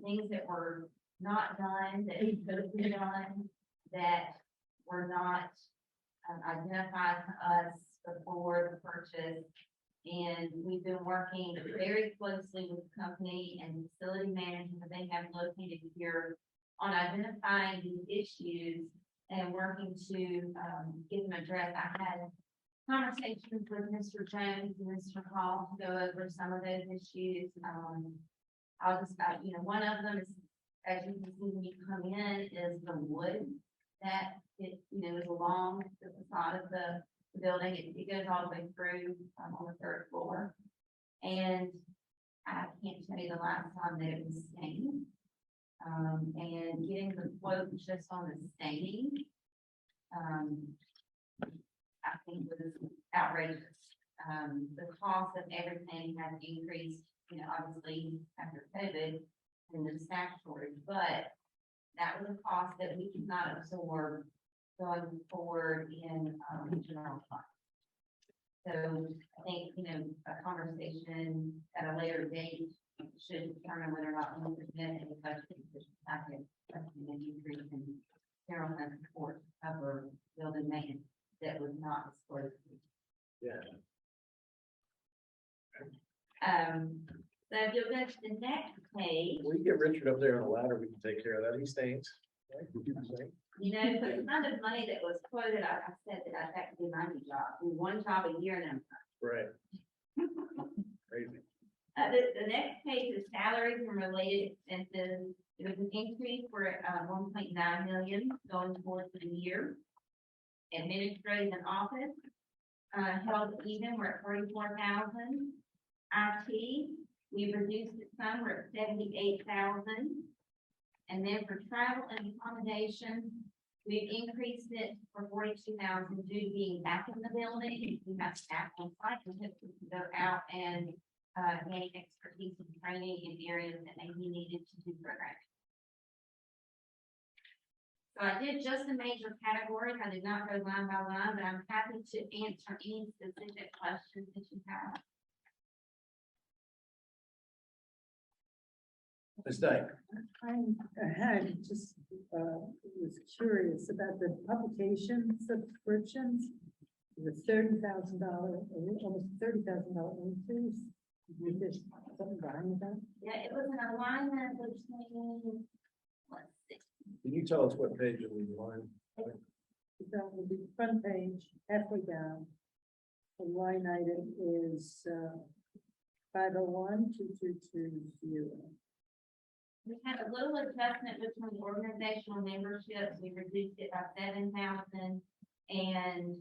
Things that were not done, that could have been done, that were not identified to us before the purchase. And we've been working very closely with the company and facility management that they have located here on identifying these issues and working to get them addressed. I had conversations with Mr. Jones and Mr. Hall to go over some of those issues. I'll just, one of them is, as you can see when you come in, is the wood that is along the facade of the building. It goes all the way through on the third floor. And I can't tell you the last time that it was stained. And getting the quote just on the staining, I think was outrageous. The cost of everything has increased, obviously after COVID and the staff shortage, but that was a cost that we could not absorb going forward in general fund. So I think, a conversation at a later date should determine whether or not we present any budget package, an increase in general fund support to cover building maintenance that was not disclosed. Yeah. So if you'll go to the next page, We get Richard up there on a ladder, we can take care of that. He stains. for the kind of money that was quoted, I said that that could be my new job, do one job a year and Right. Crazy. The next page is salaries and related expenses. It was an increase for 1.9 million going forward for the year. Administrative and office held even, we're at 44,000. IT, we reduced it some, we're at 78,000. And then for travel and accommodation, we've increased it for 42,000 due to being back in the building. We have staff on site, we have to go out and gain expertise and training in areas that may be needed to do programming. So I did just the major categories. I did not go line by line, but I'm happy to answer any specific questions that you have. Ms. Dyke, I had just, was curious about the publication subscriptions, the $30,000, almost $30,000 increase. Is there something behind that? Yeah, it was an alignment between, let's see, can you tell us what page of the line? That would be front page, halfway down. The line item is 501-2220. we had a little adjustment between organizational memberships. We reduced it by 7,000, and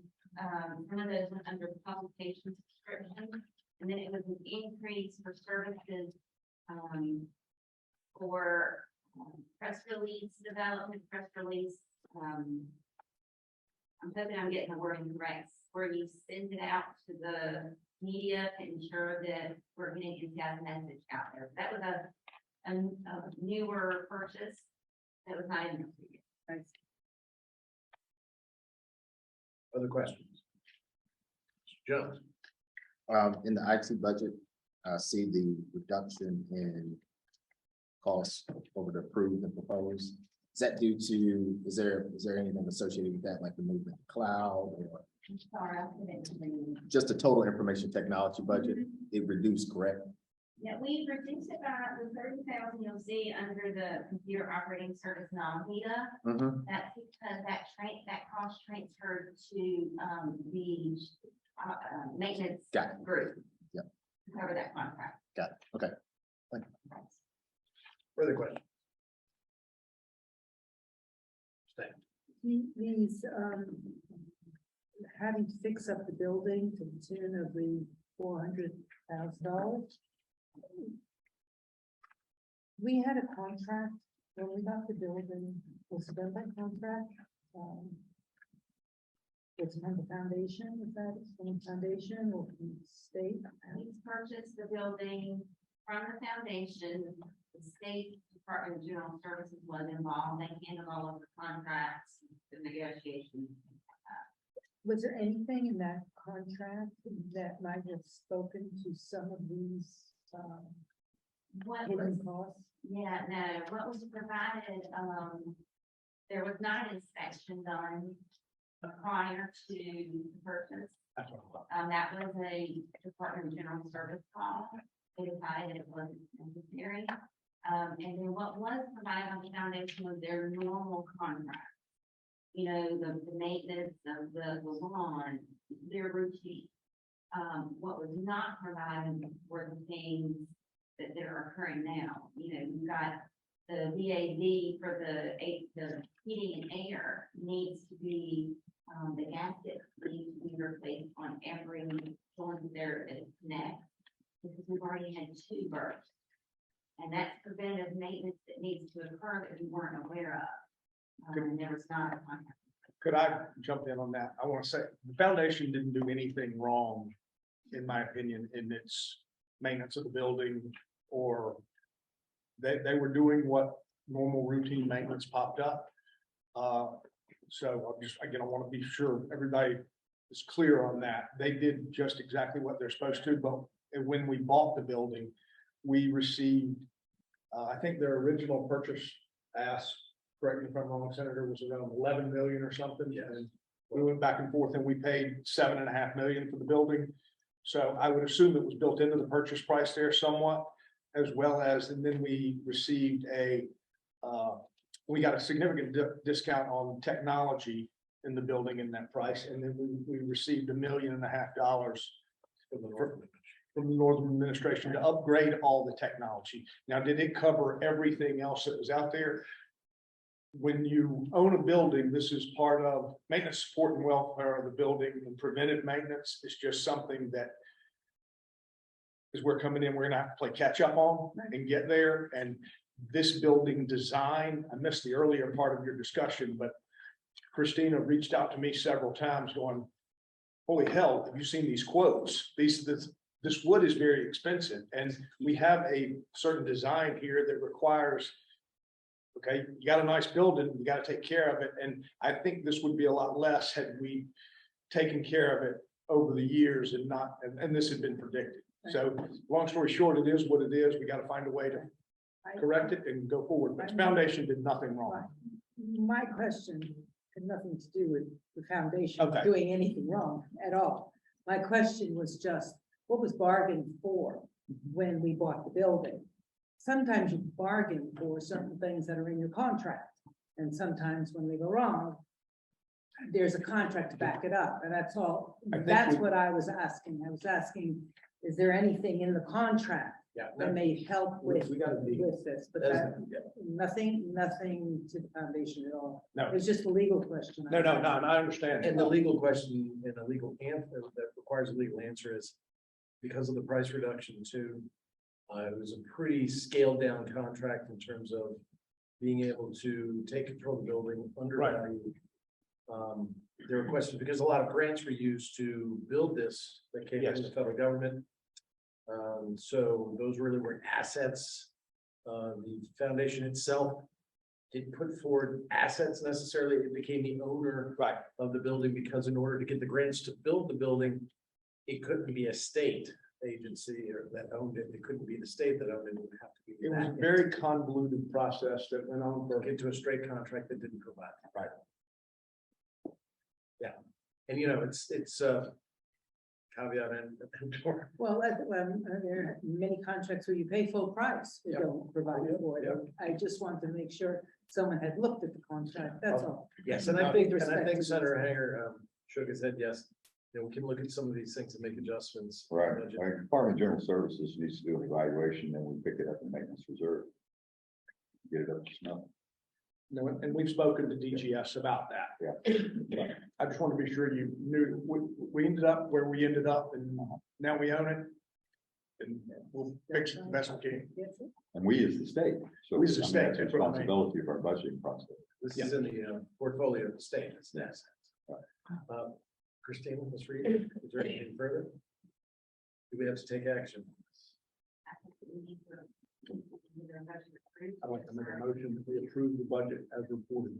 some of those went under publication subscription. And then it was an increase for services for press release development, press release. I'm hoping I'm getting the wording correct, where you send it out to the media to ensure that we're getting NCI's message out there. That was a newer purchase that was not in the previous. Other questions? Mr. Jones? In the IT budget, I see the reduction in costs over the approved and proposed. Is that due to, is there anything associated with that, like the movement to cloud, or I'm sorry, I couldn't. just the total information technology budget? It reduced, correct? Yeah, we reduced it by the 30,000 you'll see under the computer operating service non-HEDA. Mm-hmm. That's because that cost transferred to the maintenance Got it. group. Yep. To cover that contract. Got it. Okay. Further questions? Stay. These, having to fix up the building to the tune of the $400,000. We had a contract when we got the building, was it done by contract? Was it on the foundation, is that from the foundation or from the state? We purchased the building from the foundation. The State Department of General Services was involved. They handled all of the contracts, the negotiations. Was there anything in that contract that might have spoken to some of these What was, hidden costs? yeah, no, what was provided, there was not an inspection done prior to the purchase. That was a Department of General Service call. They decided it wasn't necessary. And then what was provided on the foundation was their normal contract. You know, the maintenance of the lawn, their routine. What was not provided were the things that are occurring now. You know, you've got the VAV for the heating and air needs to be, the gaskets need to be replaced on every one there that connects. Because we've already had 2 bursts. And that's preventive maintenance that needs to occur that we weren't aware of. And there was not a contract. Could I jump in on that? I want to say, the foundation didn't do anything wrong, in my opinion, in its maintenance of the building, or they were doing what normal routine maintenance popped up. So I want to be sure everybody is clear on that. They did just exactly what they're supposed to, but when we bought the building, we received, I think their original purchase ask, correct me if I'm wrong, Senator, was around 11 million or something. Yes. And we went back and forth and we paid 7.5 million for the building. So I would assume it was built into the purchase price there somewhat, as well as, and then we received we got a significant discount on technology in the building in that price. And then we received $1.5 million from the Northern Administration to upgrade all the technology. Now, did it cover everything else that was out there? When you own a building, this is part of maintenance, support, and welfare of the building, and preventive maintenance is just something that is we're coming in, we're gonna have to play catch up on and get there. And this building design, I missed the earlier part of your discussion, but Christina reached out to me several times going, holy hell, have you seen these quotes? this wood is very expensive, and we have a certain design here that requires. Okay, you got a nice building, you gotta take care of it, and I think this would be a lot less had we taken care of it over the years and not, and this had been predicted. So, long story short, it is what it is, we gotta find a way to correct it and go forward, but the foundation did nothing wrong. My question had nothing to do with the foundation Okay. doing anything wrong at all. My question was just, what was bargained for when we bought the building? Sometimes you bargain for certain things that are in your contract, and sometimes when they go wrong, there's a contract to back it up, and that's all. I think That's we- what I was asking. I was asking, is there anything in the contract Yeah, that may help with we gotta be. this? But that, nothing to the foundation at all. No. It was just a legal question. No, I understand. And the legal question and a legal answer that requires a legal answer is because of the price reduction too. It was a pretty scaled down contract in terms of being able to take control of the building undervalue. There were questions because a lot of grants were used to build this that came from the federal government. So those really were assets. The foundation itself didn't put forward assets necessarily. It became the owner of the building because in order to get the grants to build the building, it couldn't be a state agency or that owned it. It couldn't be the state that owned it. It would have to be. It was a that. very convoluted process that went on for. Into a straight contract that didn't provide. Right. Yeah, and you know, it's caveat and. Well, there are many contracts where you pay full price, you Yeah. don't provide for it. I just want to make sure someone had looked at the contract, that's all. Yes, and I With think, respect to Senator this. Hanger shook his head, yes. You know, we can look at some of these things and make adjustments. Right, like Department of General Services needs to do an evaluation, then we pick it up in maintenance reserve. Get it up to snuff. No, and we've spoken to DGS about that. Yeah. I just want to be sure you knew, we ended up where we ended up and now we own it. And we'll fix it the best we can. Yes, sir. And we as the state. So We as the I mean, state, it's that's what I mean. responsibility of our budgeting process. This is in the portfolio of the state, it's an asset. Christina, Ms. Reed, is there anything further? Do we have to take action? I'd like to make a motion that we approve the budget as reported.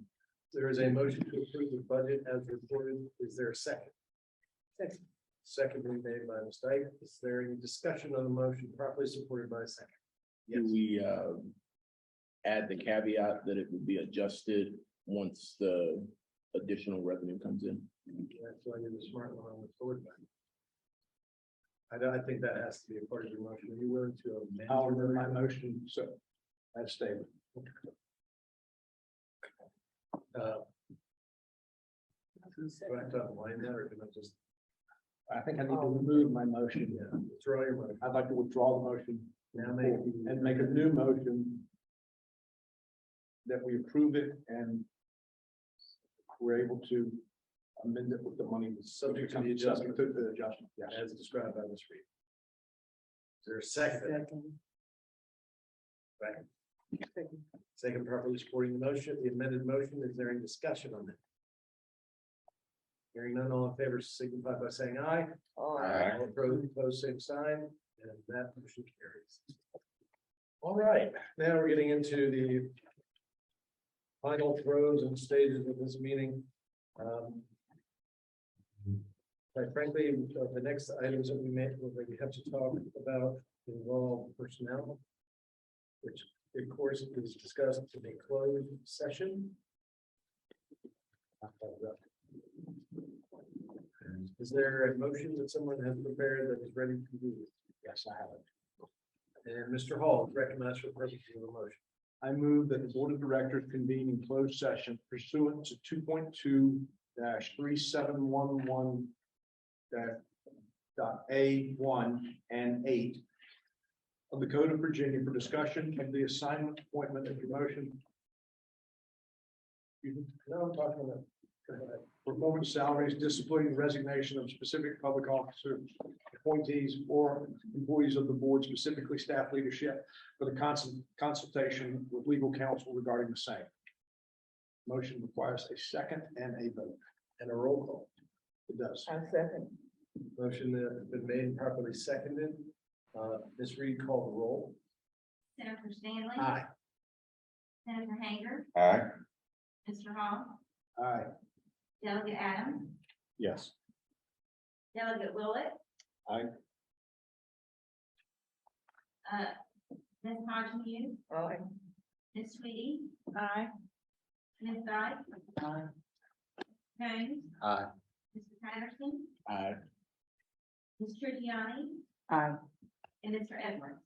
There is a motion to approve the budget as reported. Is there a second? Second. Secondly made by Ms. Dyke. Is there any discussion on the motion properly supported by a second? Do we add the caveat that it would be adjusted once the additional revenue comes in? That's why you're the smart one on the forward. I think that has to be a part of your motion. Are you willing to amend? I'll amend my motion, so as stated. Do I have to unwind that or can I just? I think I need to remove my motion. Yeah, withdraw your motion. I'd like to withdraw the motion Now make and make a new motion that we approve it and we're able to amend it with the money. Subject to the adjustment. Subject to the adjustment, yes. as described by Ms. Reed. Is there a second? Second. Second. Second properly supporting the motion, the amended motion. Is there any discussion on that? Hearing none, all in favor signify by saying aye. Aye. All opposed, same sign, and that motion carries. All right, now we're getting into the final throes and stages of this meeting. Quite frankly, the next items that we have to talk about involve personnel, which of course is discussed in a closed session. Is there a motion that someone has prepared that is ready to do? Yes, I have it. And Mr. Hall is recognized for the purpose of the motion. I move that the board of directors convene in closed session pursuant to 2.2-3711 .A1 and 8 of the Code of Virginia for discussion of the assignment, appointment, and promotion. No, I'm talking about. Performance, salaries, discipline, resignation of specific public officers, appointees, or employees of the board, specifically staff leadership, for the consultation with legal counsel regarding the same. Motion requires a second and a vote. And a roll call. It does. I second. Motion has been made and properly seconded. Ms. Reed, call the roll. Senator Stanley? Aye. Senator Hager? Aye. Mr. Hall? Aye. Delegate Adams? Yes. Delegate Willett? Aye. Ms. Hodges? Aye. Ms. Sweeney? Aye. Ms. Dyke? Aye. Jones? Aye. Mr. Patterson? Aye. Ms. Trigiani? Aye. And Mr. Edwards?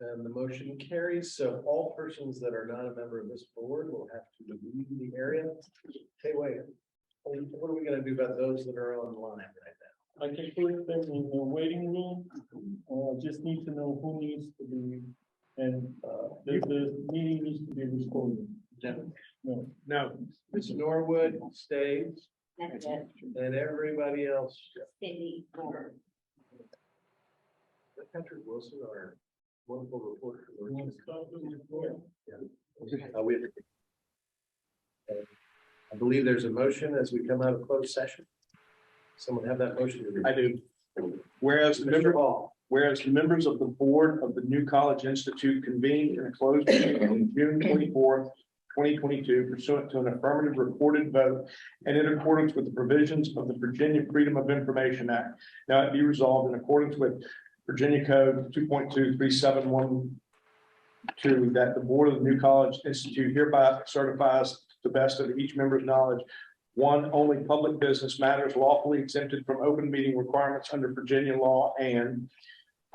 And the motion carries. So all persons that are not a member of this board will have to leave the area. Hey, wait. What are we gonna do about those that are online right now? I can put them in the waiting room, just need to know who needs to be, and, the meeting needs to be recorded. No. No, Ms. Norwood stays That's it. and everybody else. Cindy. Patrick Wilson, our wonderful reporter. I believe there's a motion as we come out of closed session. Someone have that motion? I do. Whereas the Mr. Hall. Whereas the members of the board of the New College Institute convened in a closed meeting on June 24th, 2022 pursuant to an affirmative recorded vote and in accordance with the provisions of the Virginia Freedom of Information Act. Now it be resolved in accordance with Virginia Code 2.23712 that the board of the New College Institute hereby certifies to the best of each member's knowledge. One, only public business matters lawfully exempted from open meeting requirements under Virginia law, and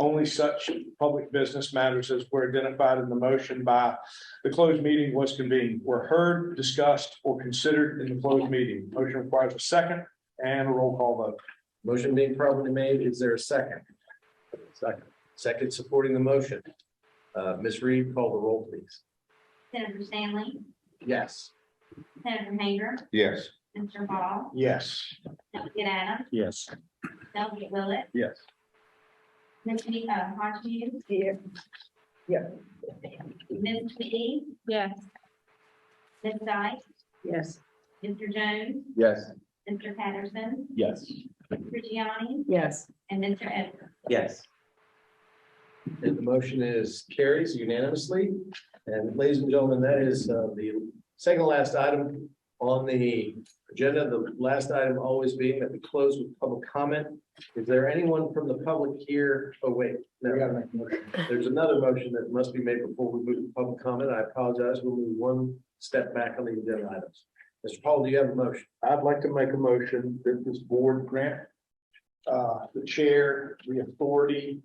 only such public business matters as were identified in the motion by the closed meeting was convened, were heard, discussed, or considered in the closed meeting. Motion requires a second and a roll call vote. Motion being properly made. Is there a second? Second. Second supporting the motion. Ms. Reed, call the roll, please. Senator Stanley? Yes. Senator Hager? Yes. Mr. Hall? Yes. Delegate Adams? Yes. Delegate Willett? Yes. Ms. Hodges? Here. Ms. Sweeney? Yes. Ms. Dyke? Yes. Mr. Jones? Yes. Mr. Patterson? Yes. Ms. Trigiani? Yes. And Mr. Edwards? Yes. And the motion is carries unanimously. And ladies and gentlemen, that is the second to last item on the agenda. The last item always being that we close with public comment. Is there anyone from the public here? Oh, wait, no. There's another motion that must be made before we move to public comment. I apologize. We'll move one step back on the agenda items. Mr. Paul, do you have a motion? I'd like to make a motion that this board grant the chair the authority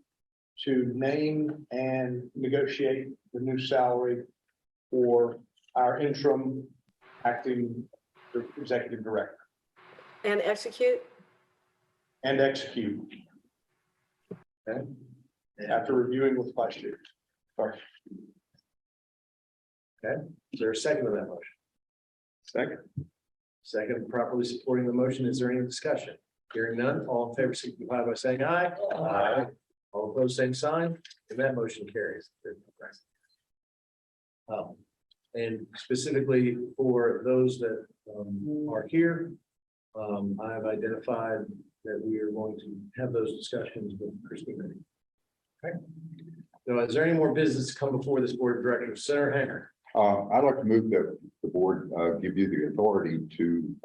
to name and negotiate the new salary for our interim acting executive director And execute? and execute. Okay. After reviewing with vice chair. Sorry. Is there a second to that motion? Second. Second, properly supporting the motion. Is there any discussion? Hearing none, all in favor, signify by saying aye. Aye. All opposed, same sign, and that motion carries. And specifically for those that are here, I've identified that we are going to have those discussions with Christina. Okay. So is there any more business to come before this board of directors? Senator Hanger. I'd like to move that the board give you the authority to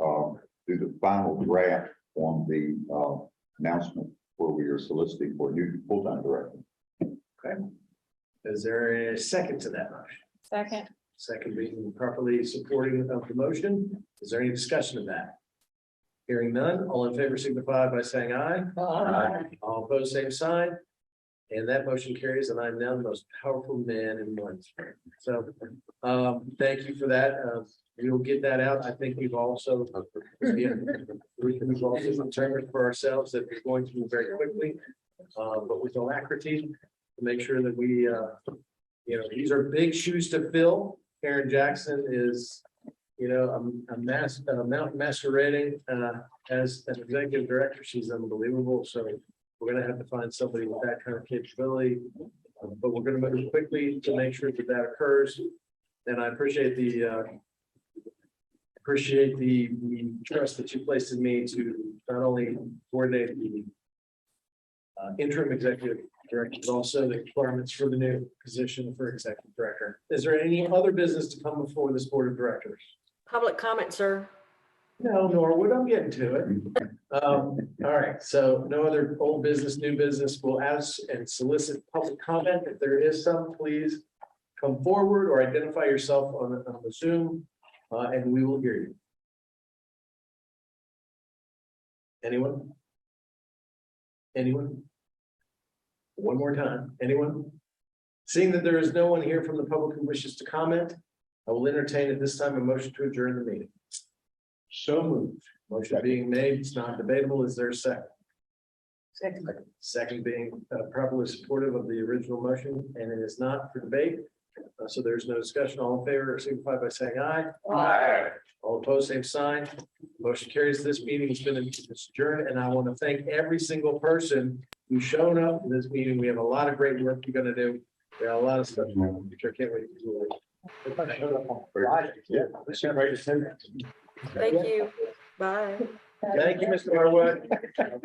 do the final draft on the announcement where we are soliciting for a new full-time director. Okay. Is there a second to that motion? Second. Second being properly supporting of the motion. Is there any discussion of that? Hearing none, all in favor signify by saying aye. Aye. All opposed, same sign. And that motion carries, and I'm now the most powerful man in one. So, thank you for that. We will get that out. I think we've also determined for ourselves that we're going to move very quickly, but with alacrity to make sure that we, these are big shoes to fill. Karen Jackson is, a Mount masquerading as an executive director. She's unbelievable. So we're going to have to find somebody with that kind of capability, but we're going to move quickly to make sure that that occurs. And I appreciate appreciate the trust that you placed in me to not only coordinate the interim executive director, but also the requirements for the new position for executive director. Is there any other business to come before this board of directors? Public comment, sir. No, Norwood, I'm getting to it. All right, so no other old business, new business. We'll ask and solicit public comment. If there is some, please come forward or identify yourself on the Zoom, and we will hear you. Anyone? Anyone? One more time. Anyone? Seeing that there is no one here from the public who wishes to comment, I will entertain at this time a motion to adjourn the meeting. So moved. Motion being made, it's not debatable. Is there a second? Second. Second being properly supportive of the original motion, and it is not for debate. So there's no discussion. All in favor, signify by saying aye. Aye. All opposed, same sign. Motion carries. This meeting has been adjourned, and I want to thank every single person who's shown up in this meeting. We have a lot of great work you're going to do. We have a lot of stuff, which I can't wait to do. Yeah. Thank you. Bye. Thank you, Mr. Norwood.